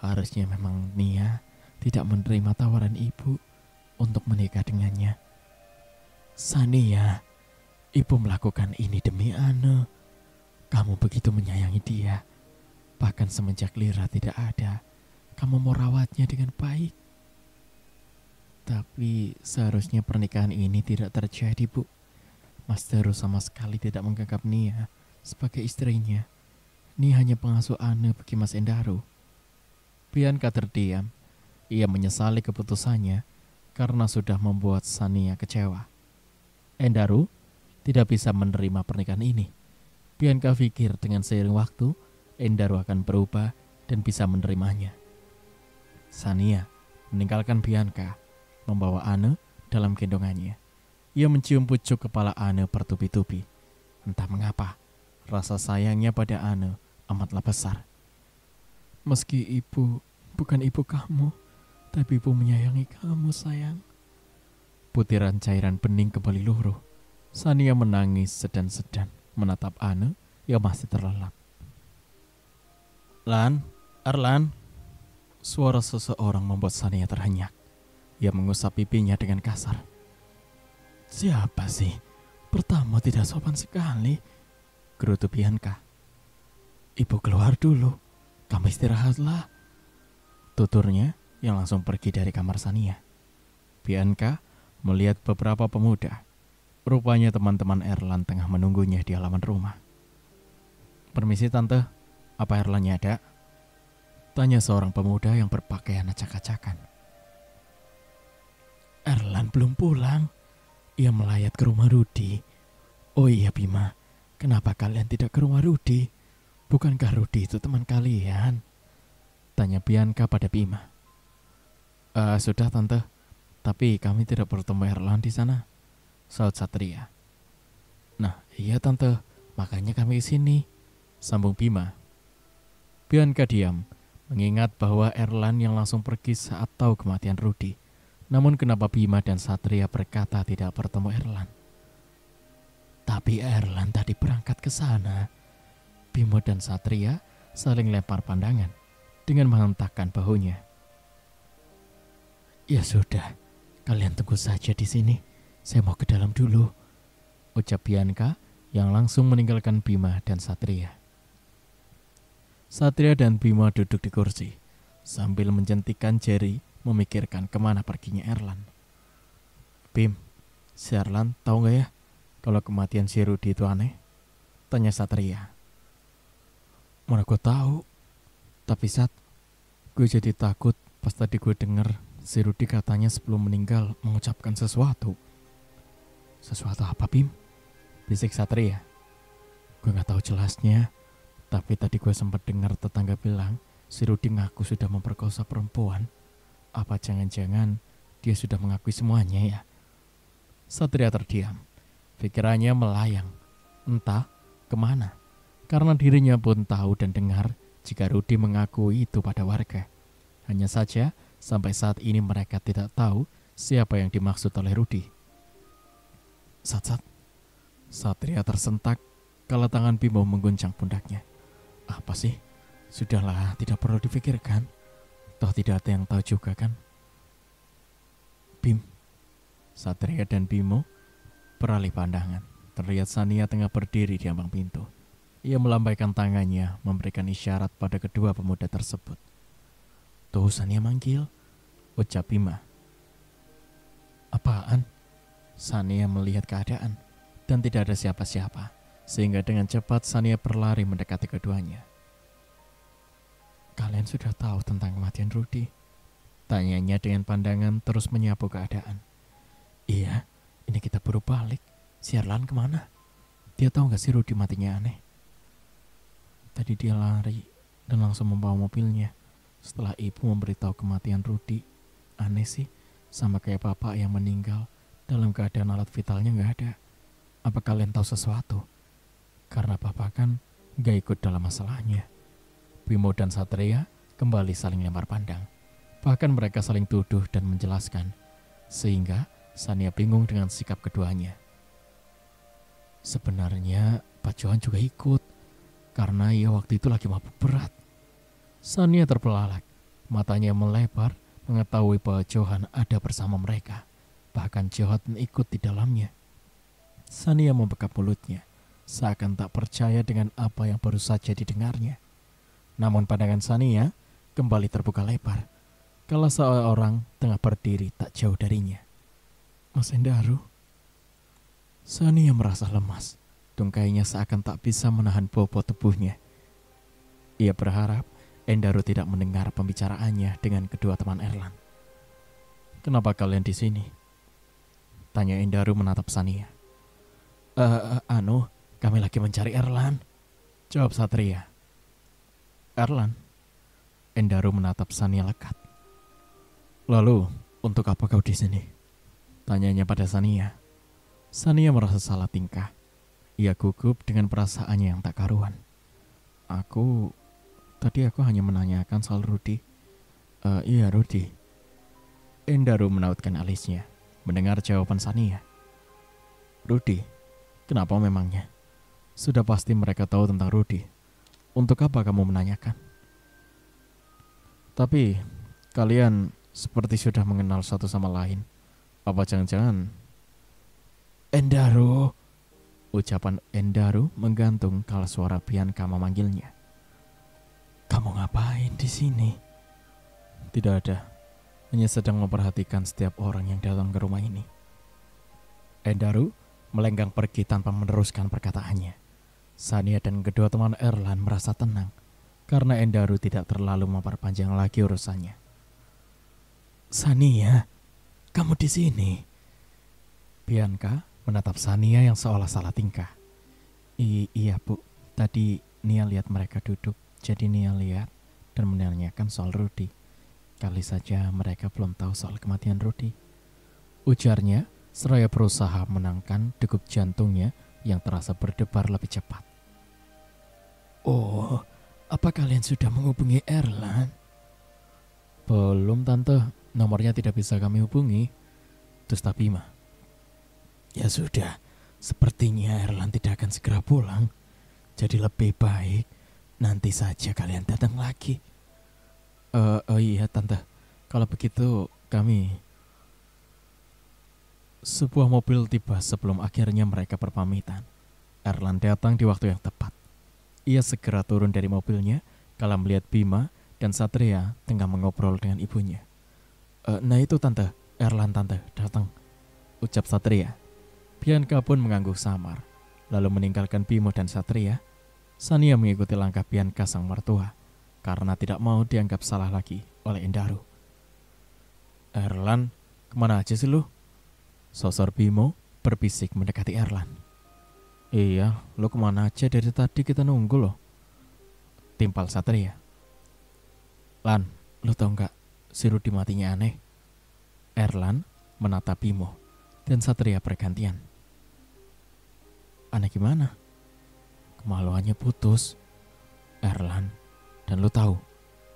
Harusnya memang Nia tidak menerima tawaran ibu untuk menikah dengannya. Sania, ibu melakukan ini demi Anne. Kamu begitu menyayangi dia. Bahkan semenjak Lira tidak ada, kamu mau rawatnya dengan baik. Tapi seharusnya pernikahan ini tidak terjadi, Bu. Mas Daru sama sekali tidak menganggap Nia sebagai istrinya. Nia hanya pengasuh Anne bagi Mas Endaru. Bianca terdiam. Ia menyesali keputusannya karena sudah membuat Sania kecewa. Endaru tidak bisa menerima pernikahan ini. Bianca pikir dengan seiring waktu, Endaru akan berubah dan bisa menerimanya. Sania meninggalkan Bianca, membawa Anne dalam gendongannya. Ia mencium pucuk kepala Anne bertubi-tubi. Entah mengapa, rasa sayangnya pada Anne amatlah besar. Meski ibu bukan ibu kamu, tapi ibu menyayangi kamu, sayang. Butiran cairan bening kembali luruh. Sania menangis sedan-sedan menatap Anne yang masih terlelap. Lan, Erlan. Suara seseorang membuat Sania terhenyak. Ia mengusap pipinya dengan kasar. Siapa sih? Pertama tidak sopan sekali, gerutu Bianca. Ibu keluar dulu, kamu istirahatlah, tuturnya yang langsung pergi dari kamar Sania. Bianca melihat beberapa pemuda. Rupanya teman-teman Erlan tengah menunggunya di halaman rumah. Permisi tante, apa Erlannya ada? Tanya seorang pemuda yang berpakaian acak-acakan. Erlan belum pulang. Ia melayat ke rumah Rudi. Oh iya Bima, kenapa kalian tidak ke rumah Rudi? Bukankah Rudi itu teman kalian? Tanya Bianca pada Bima. Sudah tante, tapi kami tidak bertemu Erlan di sana, saud Satria. Nah iya tante, makanya kami ke sini, sambung Bima. Bianca diam, mengingat bahwa Erlan yang langsung pergi saat tahu kematian Rudi. Namun kenapa Bima dan Satria berkata tidak bertemu Erlan? Tapi Erlan tadi berangkat ke sana. Bima dan Satria saling lempar pandangan dengan menghentakkan bahunya. Ya sudah, kalian tunggu saja di sini. Saya mau ke dalam dulu, ucap Bianca yang langsung meninggalkan Bima dan Satria. Satria dan Bima duduk di kursi sambil menjentikan jari memikirkan kemana perginya Erlan. Bim, si Erlan tahu gak ya kalau kematian si Rudi itu aneh? Tanya Satria. Mana gue tahu, tapi Sat, gue jadi takut pas tadi gue denger si Rudi katanya sebelum meninggal mengucapkan sesuatu. Sesuatu apa, Bim? Bisik Satria. Gue gak tahu jelasnya, tapi tadi gue sempat dengar tetangga bilang si Rudi ngaku sudah memperkosa perempuan. Apa jangan-jangan dia sudah mengakui semuanya ya? Satria terdiam. Pikirannya melayang. Entah kemana. Karena dirinya pun tahu dan dengar jika Rudi mengakui itu pada warga. Hanya saja sampai saat ini mereka tidak tahu siapa yang dimaksud oleh Rudi. Sat. Satria tersentak kalau tangan Bimo mengguncang pundaknya. Apa sih? Sudahlah, tidak perlu difikirkan. Toh tidak ada yang tahu juga kan? Bim. Satria dan Bimo beralih pandangan. Terlihat Sania tengah berdiri di ambang pintu. Ia melambaikan tangannya memberikan isyarat pada kedua pemuda tersebut. Tuh Sania manggil, ucap Bima. Apaan? Sania melihat keadaan dan tidak ada siapa-siapa. Sehingga dengan cepat Sania berlari mendekati keduanya. Kalian sudah tahu tentang kematian Rudi? Tanyanya dengan pandangan terus menyapu keadaan. Iya, ini kita baru balik. Si Erlan kemana? Dia tahu gak sih Rudi matinya aneh? Tadi dia lari dan langsung membawa mobilnya. Setelah ibu memberitahu kematian Rudi. Aneh sih, sama kayak bapak yang meninggal dalam keadaan alat vitalnya gak ada. Apa kalian tahu sesuatu? Karena bapak kan gak ikut dalam masalahnya. Bimo dan Satria kembali saling lempar pandang. Bahkan mereka saling tuduh dan menjelaskan. Sehingga Sania bingung dengan sikap keduanya. Sebenarnya Pak Johan juga ikut. Karena ia waktu itu lagi mabuk berat. Sania terbelalak. Matanya melebar mengetahui bahwa Johan ada bersama mereka. Bahkan Johan ikut di dalamnya. Sania membekap mulutnya. Seakan tak percaya dengan apa yang baru saja didengarnya. Namun pandangan Sania kembali terbuka lebar. Kalau seorang tengah berdiri tak jauh darinya. Mas Endaru. Sania merasa lemas. Tungkainya seakan tak bisa menahan bobot tubuhnya. Ia berharap Endaru tidak mendengar pembicaraannya dengan kedua teman Erlan. Kenapa kalian di sini? Tanya Endaru menatap Sania. Kami lagi mencari Erlan. Jawab Satria. Erlan? Endaru menatap Sania lekat. Lalu, untuk apa kau di sini? Tanyanya pada Sania. Sania merasa salah tingkah. Ia gugup dengan perasaannya yang tak karuan. Tadi aku hanya menanyakan soal Rudi. Iya Rudi. Endaru menautkan alisnya mendengar jawaban Sania. Rudi, kenapa memangnya? Sudah pasti mereka tahu tentang Rudi. Untuk apa kamu menanyakan? Tapi kalian seperti sudah mengenal satu sama lain. Apa jangan-jangan? Endaru. Ucapan Endaru menggantung kala suara Bianca memanggilnya. Kamu ngapain di sini? Tidak ada. Hanya sedang memperhatikan setiap orang yang datang ke rumah ini. Endaru melenggang pergi tanpa meneruskan perkataannya. Sania dan kedua teman Erlan merasa tenang karena Endaru tidak terlalu memperpanjang lagi urusannya. Sania, kamu di sini? Bianca menatap Sania yang seolah salah tingkah. Iya Bu, tadi Nia lihat mereka duduk, jadi Nia lihat dan menanyakan soal Rudi. Kali saja mereka belum tahu soal kematian Rudi. Ujarnya seraya berusaha menangkan degup jantungnya yang terasa berdebar lebih cepat. Oh, apa kalian sudah menghubungi Erlan? Belum Tante, nomornya tidak bisa kami hubungi. Dusta Bima. Ya sudah, sepertinya Erlan tidak akan segera pulang. Jadi lebih baik nanti saja kalian datang lagi. Iya Tante, kalau begitu kami... Sebuah mobil tiba sebelum akhirnya mereka berpamitan. Erlan datang di waktu yang tepat. Ia segera turun dari mobilnya kala melihat Bima dan Satria tengah mengobrol dengan ibunya. Nah itu tante, Erlan tante datang, ucap Satria. Bianca pun mengangguk samar, lalu meninggalkan Bimo dan Satria. Sania mengikuti langkah Bianca sang mertua, karena tidak mau dianggap salah lagi oleh Endaru. Erlan, kemana aja sih lu? Sosor Bimo berbisik mendekati Erlan. Iya, lu kemana aja dari tadi kita nunggu loh, timpal Satria. Lan, lu tau gak, si Rudi matinya aneh. Erlan menatap Bimo dan Satria bergantian. Aneh gimana? Kemaluannya putus, Erlan. Dan lu tahu,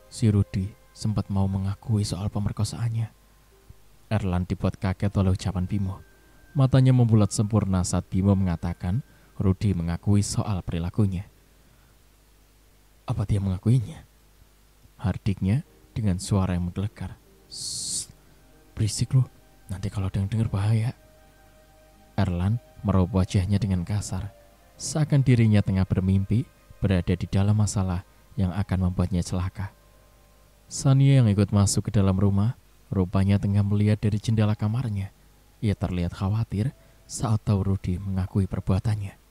si Rudi sempat mau mengakui soal pemerkosaannya. Erlan dibuat kaget oleh ucapan Bimo. Matanya membulat sempurna saat Bimo mengatakan Rudi mengakui soal perilakunya. Apa dia mengakuinya? Hardiknya dengan suara yang menggelegar. Berisik lu, nanti kalau ada yang dengar bahaya. Erlan meraup wajahnya dengan kasar, seakan dirinya tengah bermimpi berada di dalam masalah yang akan membuatnya celaka. Sania yang ikut masuk ke dalam rumah, rupanya tengah melihat dari jendela kamarnya. Ia terlihat khawatir saat tahu Rudi mengakui perbuatannya.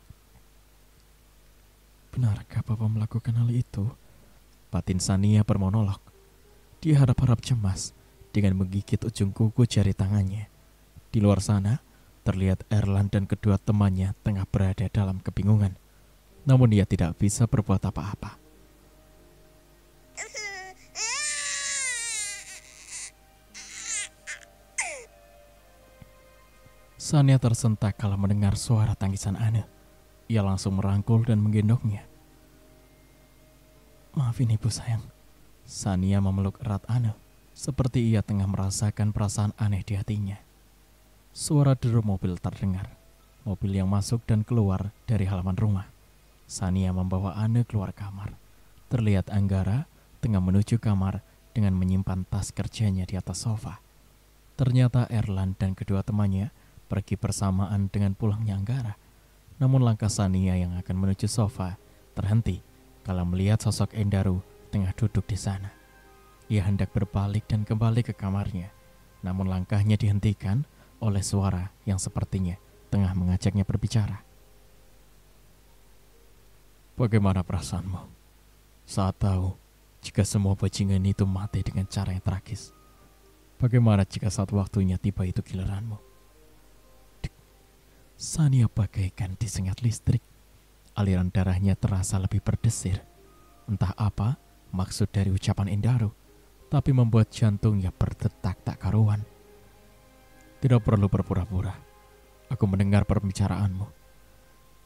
Benarkah Papa melakukan hal itu? Batin Sania bermonolog. Dia harap-harap cemas dengan menggigit ujung kuku jari tangannya. Di luar sana, terlihat Erlan dan kedua temannya tengah berada dalam kebingungan. Namun dia tidak bisa berbuat apa-apa. Sania tersentak kala mendengar suara tangisan Ane. Ia langsung merangkul dan menggendongnya. Maafin ibu sayang. Sania memeluk erat Ane, seperti ia tengah merasakan perasaan aneh di hatinya. Suara deru mobil terdengar. Mobil yang masuk dan keluar dari halaman rumah. Sania membawa Ane keluar kamar. Terlihat Anggara tengah menuju kamar dengan menyimpan tas kerjanya di atas sofa. Ternyata Erlan dan kedua temannya pergi bersamaan dengan pulangnya Anggara. Namun langkah Sania yang akan menuju sofa terhenti kala melihat sosok Endaru tengah duduk di sana. Ia hendak berbalik dan kembali ke kamarnya, namun langkahnya dihentikan oleh suara yang sepertinya tengah mengajaknya berbicara. Bagaimana perasaanmu saat tahu jika semua bajingan itu mati dengan cara yang tragis? Bagaimana jika saat waktunya tiba itu giliranmu? Sania bagaikan disengat listrik. Aliran darahnya terasa lebih berdesir. Entah apa maksud dari ucapan Endaru, tapi membuat jantungnya berdetak tak karuan. Tidak perlu berpura-pura. Aku mendengar perbicaraanmu.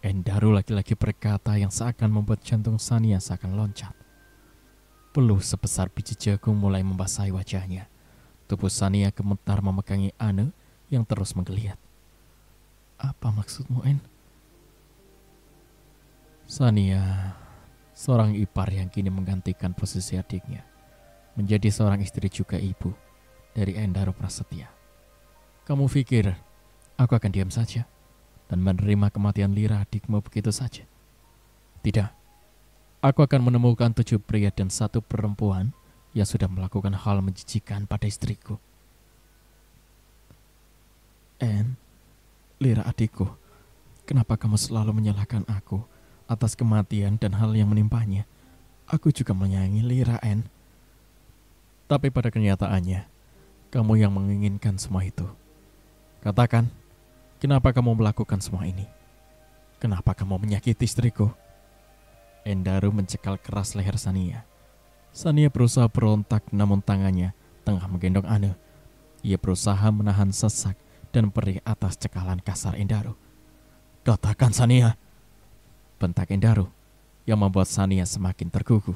Endaru lagi-lagi berkata yang seakan membuat jantung Sania seakan loncat. Peluh sebesar biji jagung mulai membasahi wajahnya. Tubuh Sania gemetar memegangi Ane yang terus menggeliat. Apa maksudmu, En? Sania, seorang ipar yang kini menggantikan posisi adiknya, menjadi seorang istri juga ibu dari Endaru Prasetya. Kamu pikir aku akan diam saja dan menerima kematian Lira adikmu begitu saja? Tidak. Aku akan menemukan 7 pria dan 1 perempuan yang sudah melakukan hal menjijikan pada istriku. En, Lira adikku, kenapa kamu selalu menyalahkan aku atas kematian dan hal yang menimpanya? Aku juga menyayangi Lira, En. Tapi pada kenyataannya, kamu yang menginginkan semua itu. Katakan, kenapa kamu melakukan semua ini? Kenapa kamu menyakiti istriku? Endaru mencekal keras leher Sania. Sania berusaha berontak namun tangannya tengah menggendong Ane. Ia berusaha menahan sesak dan perih atas cekalan kasar Endaru. Katakan Sania, bentak Endaru yang membuat Sania semakin tergugu.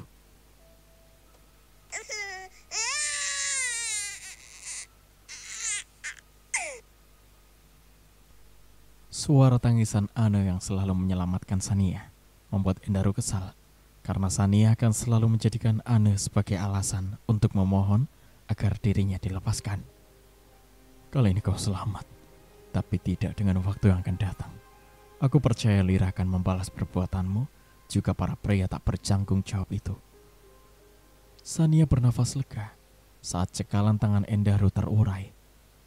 Suara tangisan Ane yang selalu menyelamatkan Sania membuat Endaru kesal, karena Sania akan selalu menjadikan Ane sebagai alasan untuk memohon agar dirinya dilepaskan. Kali ini kau selamat, tapi tidak dengan waktu yang akan datang. Aku percaya Lira akan membalas perbuatanmu jika para pria tak bertanggung jawab itu. Sania bernafas lega saat cekalan tangan Endaru terurai.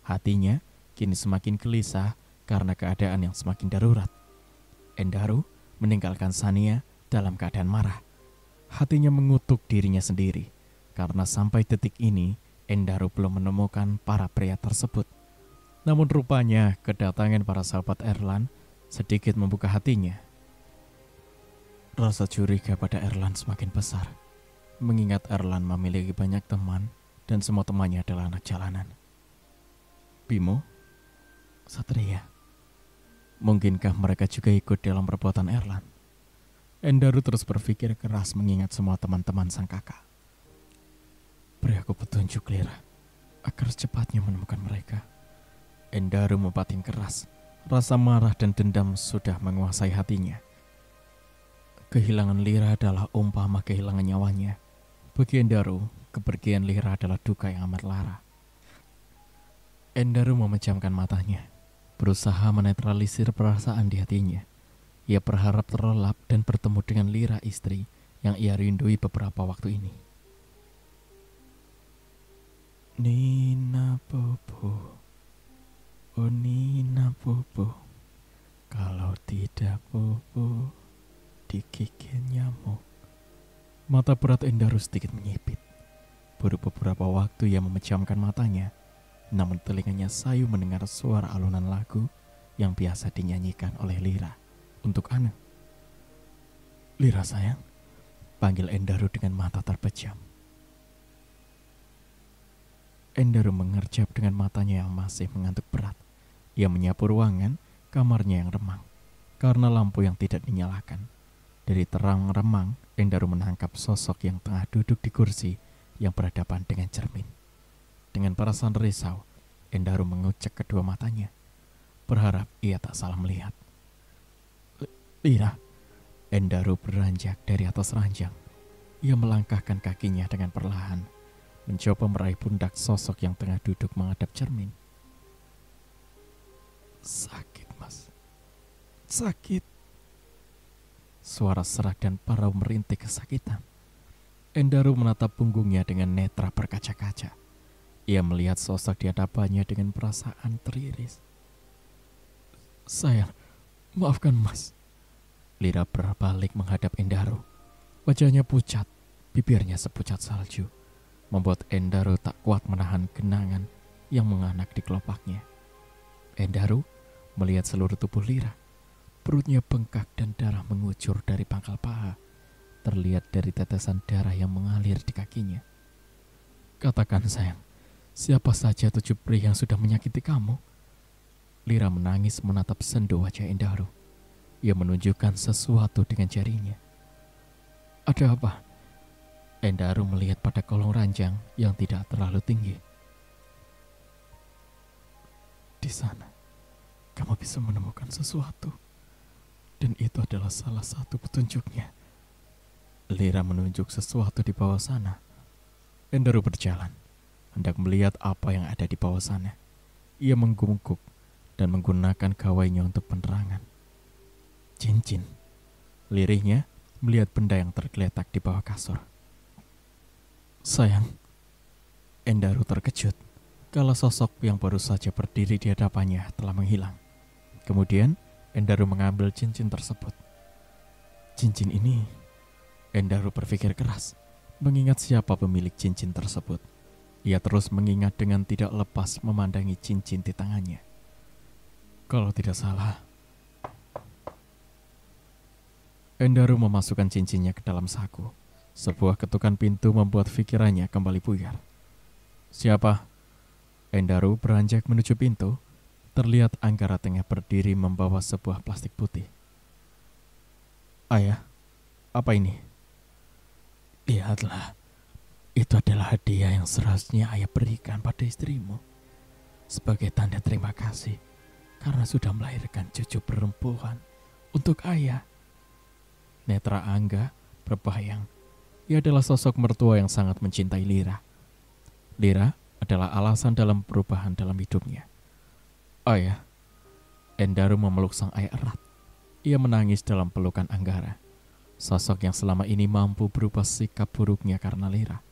Hatinya kini semakin gelisah karena keadaan yang semakin darurat. Endaru meninggalkan Sania dalam keadaan marah. Hatinya mengutuk dirinya sendiri karena sampai detik ini Endaru belum menemukan para pria tersebut. Namun rupanya kedatangan para sahabat Erlan sedikit membuka hatinya. Rasa curiga pada Erlan semakin besar, mengingat Erlan memiliki banyak teman dan semua temannya adalah anak jalanan. Bimo, Satria, mungkinkah mereka juga ikut dalam perbuatan Erlan? Endaru terus berpikir keras mengingat semua teman-teman sang kakak. Beri aku petunjuk, Lira, agar secepatnya menemukan mereka. Endaru membatin keras. Rasa marah dan dendam sudah menguasai hatinya. Kehilangan Lira adalah umpama kehilangan nyawanya. Bagi Endaru, kepergian Lira adalah duka yang amat lara. Endaru memejamkan matanya, berusaha menetralisir perasaan di hatinya. Ia berharap terlelap dan bertemu dengan Lira, istri yang ia rindui beberapa waktu ini. Nina Bobo, oh Nina Bobo, kalau tidak Bobo digigit nyamuk. Mata berat Endaru sedikit menyipit. Baru beberapa waktu ia memejamkan matanya, namun telinganya sayu mendengar suara alunan lagu yang biasa dinyanyikan oleh Lira untuk Ana. Lira sayang, panggil Endaru dengan mata terpejam. Endaru mengerjap dengan matanya yang masih mengantuk berat. Ia menyapu ruangan kamarnya yang remang karena lampu yang tidak dinyalakan. Dari terang remang, Endaru menangkap sosok yang tengah duduk di kursi yang berhadapan dengan cermin. Dengan perasaan risau, Endaru mengucek kedua matanya, berharap ia tak salah melihat. Lira, Endaru beranjak dari atas ranjang. Ia melangkahkan kakinya dengan perlahan, mencoba meraih pundak sosok yang tengah duduk menghadap cermin. Sakit, Mas. Sakit. Suara serak dan parau merintih kesakitan. Endaru menatap punggungnya dengan netra berkaca-kaca. Ia melihat sosok di hadapannya dengan perasaan teriris. Sayang, maafkan Mas. Lira berbalik menghadap Endaru. Wajahnya pucat, bibirnya sepucat salju, membuat Endaru tak kuat menahan genangan yang menganak di kelopaknya. Endaru melihat seluruh tubuh Lira. Perutnya bengkak dan darah mengucur dari pangkal paha, terlihat dari tetesan darah yang mengalir di kakinya. Katakan sayang, siapa saja 7 pria yang sudah menyakiti kamu? Lira menangis menatap sendu wajah Endaru. Ia menunjukkan sesuatu dengan jarinya. Ada apa? Endaru melihat pada kolong ranjang yang tidak terlalu tinggi. Di sana, kamu bisa menemukan sesuatu. Dan itu adalah salah satu petunjuknya. Lira menunjuk sesuatu di bawah sana. Endaru berjalan, hendak melihat apa yang ada di bawah sana. Ia menggungkuk dan menggunakan gawainya untuk penerangan. Cincin. Lirihnya melihat benda yang tergeletak di bawah kasur. Sayang, Endaru terkejut kalau sosok yang baru saja berdiri di hadapannya telah menghilang. Kemudian Endaru mengambil cincin tersebut. Cincin ini, Endaru berpikir keras, mengingat siapa pemilik cincin tersebut. Ia terus mengingat dengan tidak lepas memandangi cincin di tangannya. Kalau tidak salah, Endaru memasukkan cincinnya ke dalam saku. Sebuah ketukan pintu membuat pikirannya kembali buyar. Siapa? Endaru beranjak menuju pintu. Terlihat Anggara tengah berdiri membawa sebuah plastik putih. Ayah, apa ini? Lihatlah, itu adalah hadiah yang seharusnya ayah berikan pada istrimu. Sebagai tanda terima kasih karena sudah melahirkan cucu perempuan untuk ayah. Netra Angga berbayang. Ia adalah sosok mertua yang sangat mencintai Lira. Lira adalah alasan dalam perubahan dalam hidupnya. Ayah, Endaru memeluk sang ayah erat. Ia menangis dalam pelukan Anggara, sosok yang selama ini mampu berubah sikap buruknya karena Lira.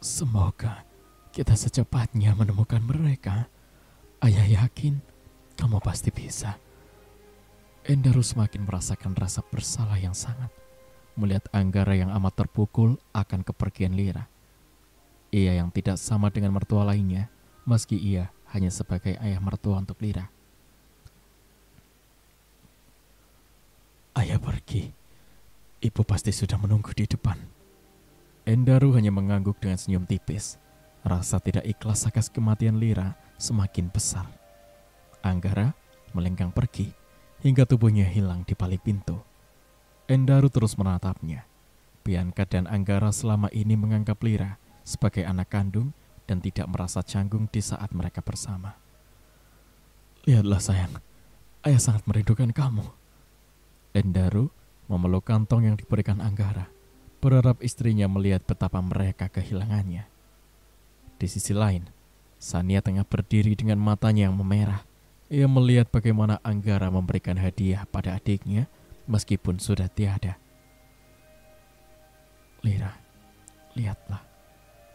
Semoga kita secepatnya menemukan mereka. Ayah yakin kamu pasti bisa. Endaru semakin merasakan rasa bersalah yang sangat melihat Anggara yang amat terpukul akan kepergian Lira. Ia yang tidak sama dengan mertua lainnya, meski ia hanya sebagai ayah mertua untuk Lira. Ayah pergi, ibu pasti sudah menunggu di depan. Endaru hanya mengangguk dengan senyum tipis. Rasa tidak ikhlas atas kematian Lira semakin besar. Anggara melenggang pergi hingga tubuhnya hilang di balik pintu. Endaru terus menatapnya. Bianca dan Anggara selama ini menganggap Lira sebagai anak kandung dan tidak merasa canggung di saat mereka bersama. Lihatlah sayang, ayah sangat merindukan kamu. Endaru memeluk kantong yang diberikan Anggara, berharap istrinya melihat betapa mereka kehilangannya. Di sisi lain, Sania tengah berdiri dengan matanya yang memerah. Ia melihat bagaimana Anggara memberikan hadiah pada adiknya meskipun sudah tiada. Lira, lihatlah,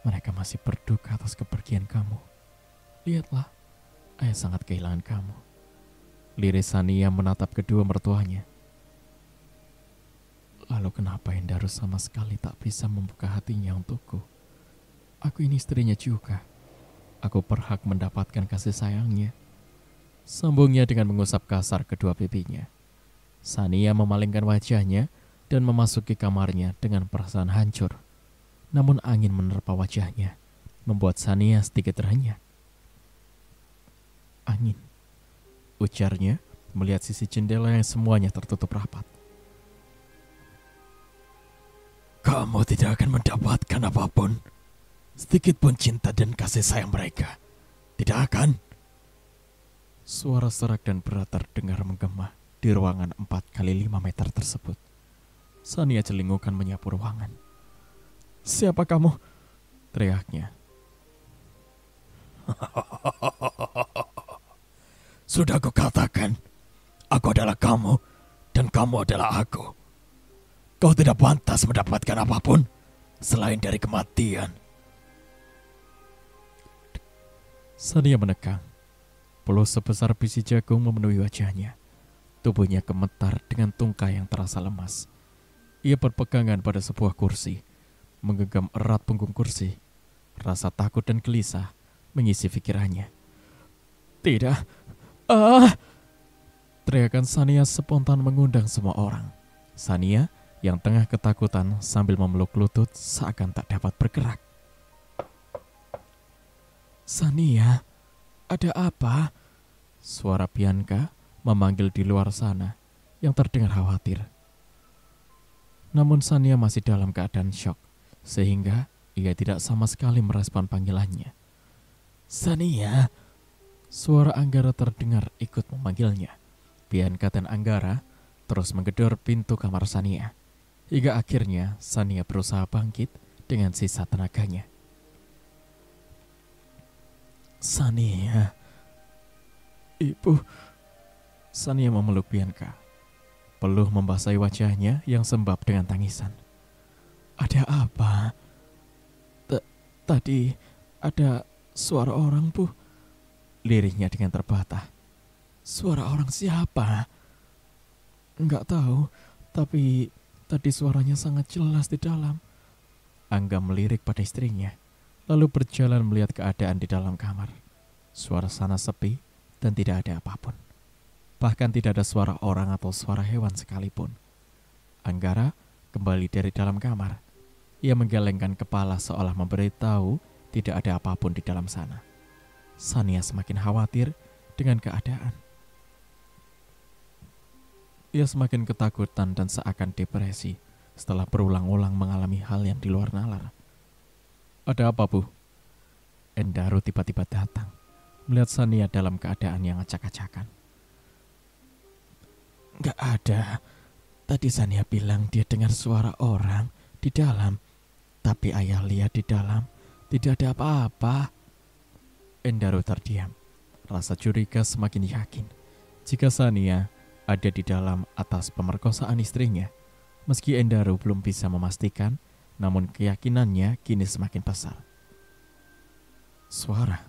mereka masih berduka atas kepergian kamu. Lihatlah, ayah sangat kehilangan kamu. Liris Sania menatap kedua mertuanya. Lalu kenapa Endaru sama sekali tak bisa membuka hatinya untukku? Aku ini istrinya juga. Aku berhak mendapatkan kasih sayangnya. Sambungnya dengan mengusap kasar kedua pipinya. Sania memalingkan wajahnya dan memasuki kamarnya dengan perasaan hancur. Namun angin menerpa wajahnya, membuat Sania sedikit renyah. Angin, ujarnya melihat sisi jendela yang semuanya tertutup rapat. Kamu tidak akan mendapatkan apapun, sedikit pun cinta dan kasih sayang mereka. Tidak akan. Suara serak dan berat terdengar menggema di ruangan 4x5 meter tersebut. Sania celingukan menyapu ruangan. Siapa kamu? Teriaknya. Sudah kukatakan, aku adalah kamu dan kamu adalah aku. Kau tidak pantas mendapatkan apapun selain dari kematian. Sania menekang. Peluh sebesar biji jagung memenuhi wajahnya. Tubuhnya gemetar dengan tungkai yang terasa lemas. Ia berpegangan pada sebuah kursi, menggenggam erat punggung kursi. Rasa takut dan gelisah mengisi pikirannya. Tidak. Teriakan Sania spontan mengundang semua orang. Sania yang tengah ketakutan sambil memeluk lutut seakan tak dapat bergerak. Sania, ada apa? Suara Bianca memanggil di luar sana yang terdengar khawatir. Namun Sania masih dalam keadaan syok, sehingga ia tidak sama sekali merespon panggilannya. Sania, suara Anggara terdengar ikut memanggilnya. Bianca dan Anggara terus menggedor pintu kamar Sania. Hingga akhirnya Sania berusaha bangkit dengan sisa tenaganya. Sania, ibu. Sania memeluk Bianca. Peluh membasahi wajahnya yang sembab dengan tangisan. Ada apa? Tadi ada suara orang, Bu. Lirihnya dengan terbata. Suara orang siapa? Enggak tahu, tapi tadi suaranya sangat jelas di dalam. Angga melirik pada istrinya, lalu berjalan melihat keadaan di dalam kamar. Suasana sepi dan tidak ada apapun. Bahkan tidak ada suara orang atau suara hewan sekalipun. Anggara kembali dari dalam kamar. Ia menggelengkan kepala seolah memberitahu tidak ada apapun di dalam sana. Sania semakin khawatir dengan keadaan. Ia semakin ketakutan dan seakan depresi setelah berulang-ulang mengalami hal yang di luar nalar. Ada apa, Bu? Endaru tiba-tiba datang, melihat Sania dalam keadaan yang acak-acakan. Enggak ada. Tadi Sania bilang dia dengar suara orang di dalam. Tapi ayah lihat di dalam tidak ada apa-apa. Endaru terdiam. Rasa curiga semakin yakin. jika Sania ada di dalam atas pemerkosaan istrinya. Meski Endaru belum bisa memastikan, namun keyakinannya kini semakin besar. Suara.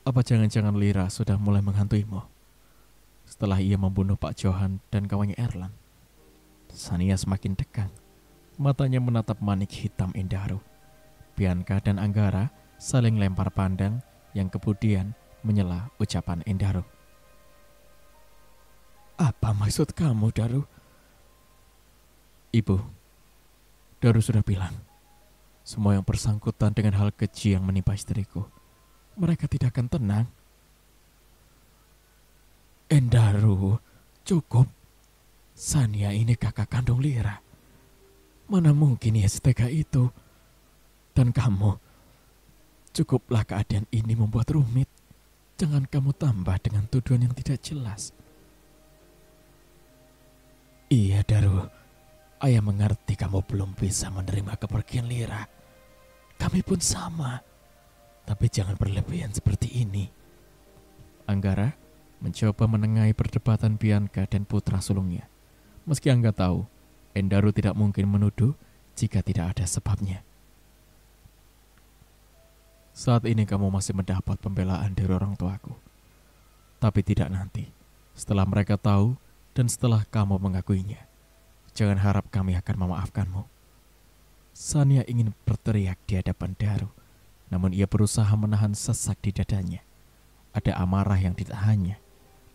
Apa jangan-jangan Lira sudah mulai menghantuimu? Setelah ia membunuh Pak Johan dan kawannya Erlan. Sania semakin tegang. Matanya menatap manik hitam Endaru. Bianca dan Anggara saling lempar pandang yang kemudian menyela ucapan Endaru. Apa maksud kamu, Daru? Ibu, Daru sudah bilang, semua yang bersangkutan dengan hal keji yang menimpa istriku, mereka tidak akan tenang. Endaru, cukup. Sania ini kakak kandung Lira. Mana mungkin ia setega itu? Dan kamu, cukuplah keadaan ini membuat rumit. Jangan kamu tambah dengan tuduhan yang tidak jelas. Iya, Daru. Ayah mengerti kamu belum bisa menerima kepergian Lira. Kami pun sama. Tapi jangan berlebihan seperti ini. Anggara mencoba menengahi perdebatan Bianca dan putra sulungnya. Meski Angga tahu, Endaru tidak mungkin menuduh jika tidak ada sebabnya. Saat ini kamu masih mendapat pembelaan dari orang tuaku. Tapi tidak nanti, setelah mereka tahu dan setelah kamu mengakuinya. Jangan harap kami akan memaafkanmu. Sania ingin berteriak di hadapan Daru, namun ia berusaha menahan sesak di dadanya. Ada amarah yang ditahannya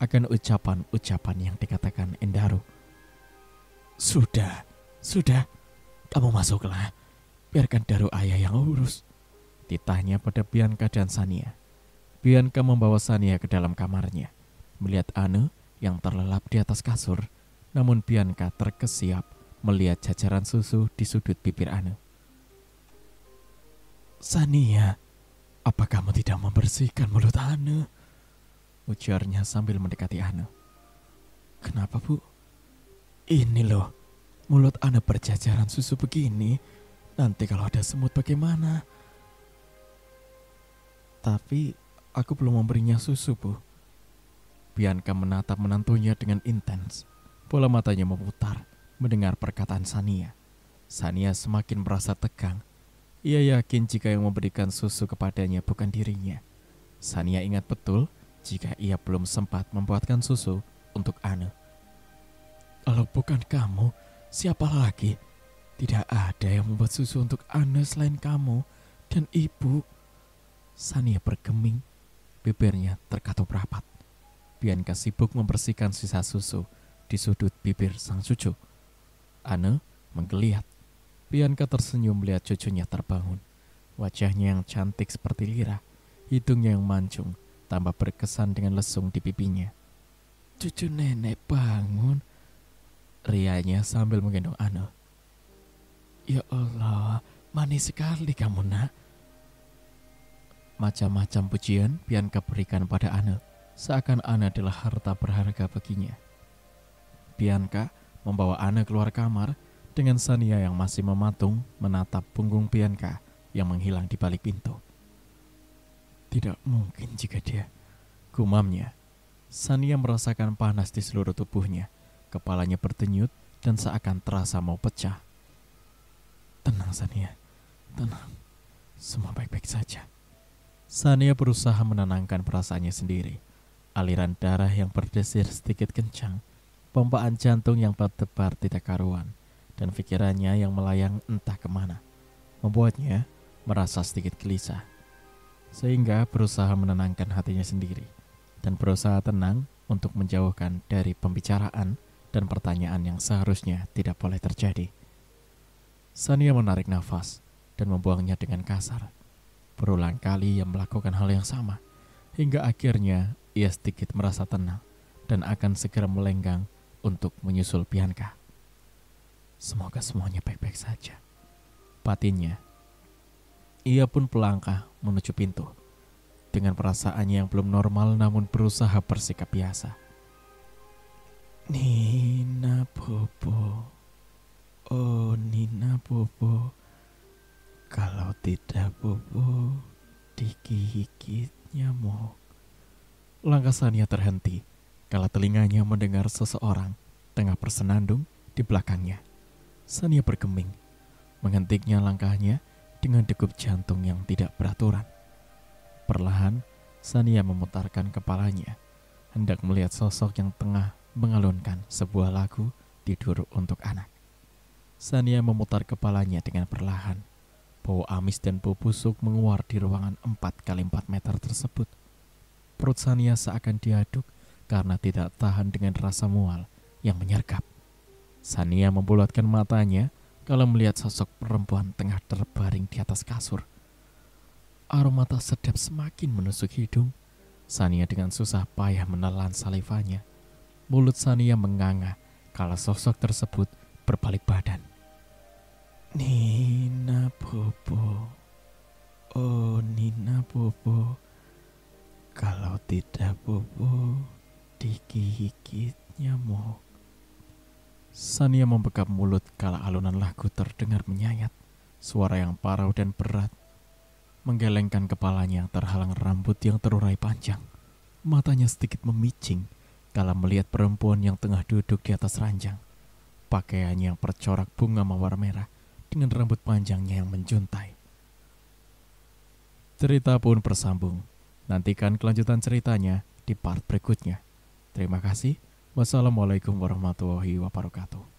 akan ucapan-ucapan yang dikatakan Endaru. Sudah, kamu masuklah. Biarkan Daru ayah yang urus. Titahnya pada Bianca dan Sania. Bianca membawa Sania ke dalam kamarnya, melihat Anu yang terlelap di atas kasur. Namun Bianca terkesiap melihat jajaran susu di sudut bibir Anu. Sania, apa kamu tidak membersihkan mulut Anu? Ujarnya sambil mendekati Anu. Kenapa, Bu? Ini loh, mulut Anu berjajaran susu begini. Nanti kalau ada semut bagaimana? Tapi aku belum memberinya susu, Bu. Bianca menatap menantunya dengan intens. Bola matanya memutar mendengar perkataan Sania. Sania semakin merasa tegang. Ia yakin jika yang memberikan susu kepadanya bukan dirinya. Sania ingat betul jika ia belum sempat membuatkan susu untuk Anu. Kalau bukan kamu, siapa lagi? Tidak ada yang membuat susu untuk Anu selain kamu dan ibu. Sania bergeming, bibirnya terkatup rapat. Bianca sibuk membersihkan sisa susu di sudut bibir sang cucu. Anu menggeliat. Bianca tersenyum melihat cucunya terbangun. Wajahnya yang cantik seperti Lira, hidungnya yang mancung, tambah berkesan dengan lesung di pipinya. Cucu nenek bangun, rianya sambil menggendong Anu. Ya Allah, manis sekali kamu, Nak. Macam-macam pujian Bianca berikan pada Anu, seakan Anu adalah harta berharga baginya. Bianca membawa Anu keluar kamar dengan Sania yang masih mematung menatap punggung Bianca yang menghilang di balik pintu. Tidak mungkin jika dia, gumamnya. Sania merasakan panas di seluruh tubuhnya, kepalanya berdenyut dan seakan terasa mau pecah. Tenang Sania, tenang, semua baik-baik saja. Sania berusaha menenangkan perasaannya sendiri. Aliran darah yang berdesir sedikit kencang, pompaan jantung yang berdebar tidak karuan, dan pikirannya yang melayang entah kemana, membuatnya merasa sedikit gelisah. Sehingga berusaha menenangkan hatinya sendiri, dan berusaha tenang untuk menjauhkan dari pembicaraan dan pertanyaan yang seharusnya tidak boleh terjadi. Sania menarik nafas dan membuangnya dengan kasar. Berulang kali ia melakukan hal yang sama, hingga akhirnya ia sedikit merasa tenang dan akan segera melenggang untuk menyusul Bianca. Semoga semuanya baik-baik saja, batinnya. Ia pun melangkah menuju pintu, dengan perasaannya yang belum normal namun berusaha bersikap biasa. Nina Bobo, oh Nina Bobo, kalau tidak Bobo digigit nyamuk. Langkah Sania terhenti kala telinganya mendengar seseorang tengah bersenandung di belakangnya. Sania bergeming, menghentiknya langkahnya dengan degup jantung yang tidak beraturan. Perlahan, Sania memutarkan kepalanya, hendak melihat sosok yang tengah mengalunkan sebuah lagu tidur untuk anak. Sania memutar kepalanya dengan perlahan. Bau amis dan bau busuk menguar di ruangan 4x4 meter tersebut. Perut Sania seakan diaduk karena tidak tahan dengan rasa mual yang menyergap. Sania membulatkan matanya kalau melihat sosok perempuan tengah terbaring di atas kasur. Aroma tak sedap semakin menusuk hidung. Sania dengan susah payah menelan salivanya. Mulut Sania menganga kala sosok tersebut berbalik badan. Nina Bobo, oh Nina Bobo, kalau tidak Bobo digigit nyamuk. Sania membekap mulut kala alunan lagu terdengar menyayat. Suara yang parau dan berat menggelengkan kepalanya terhalang rambut yang terurai panjang. Matanya sedikit memicing kala melihat perempuan yang tengah duduk di atas ranjang. Pakaiannya yang bercorak bunga mawar merah dengan rambut panjangnya yang menjuntai. Cerita pun bersambung. Nantikan kelanjutan ceritanya di part berikutnya. Terima kasih. Wassalamualaikum warahmatullahi wabarakatuh.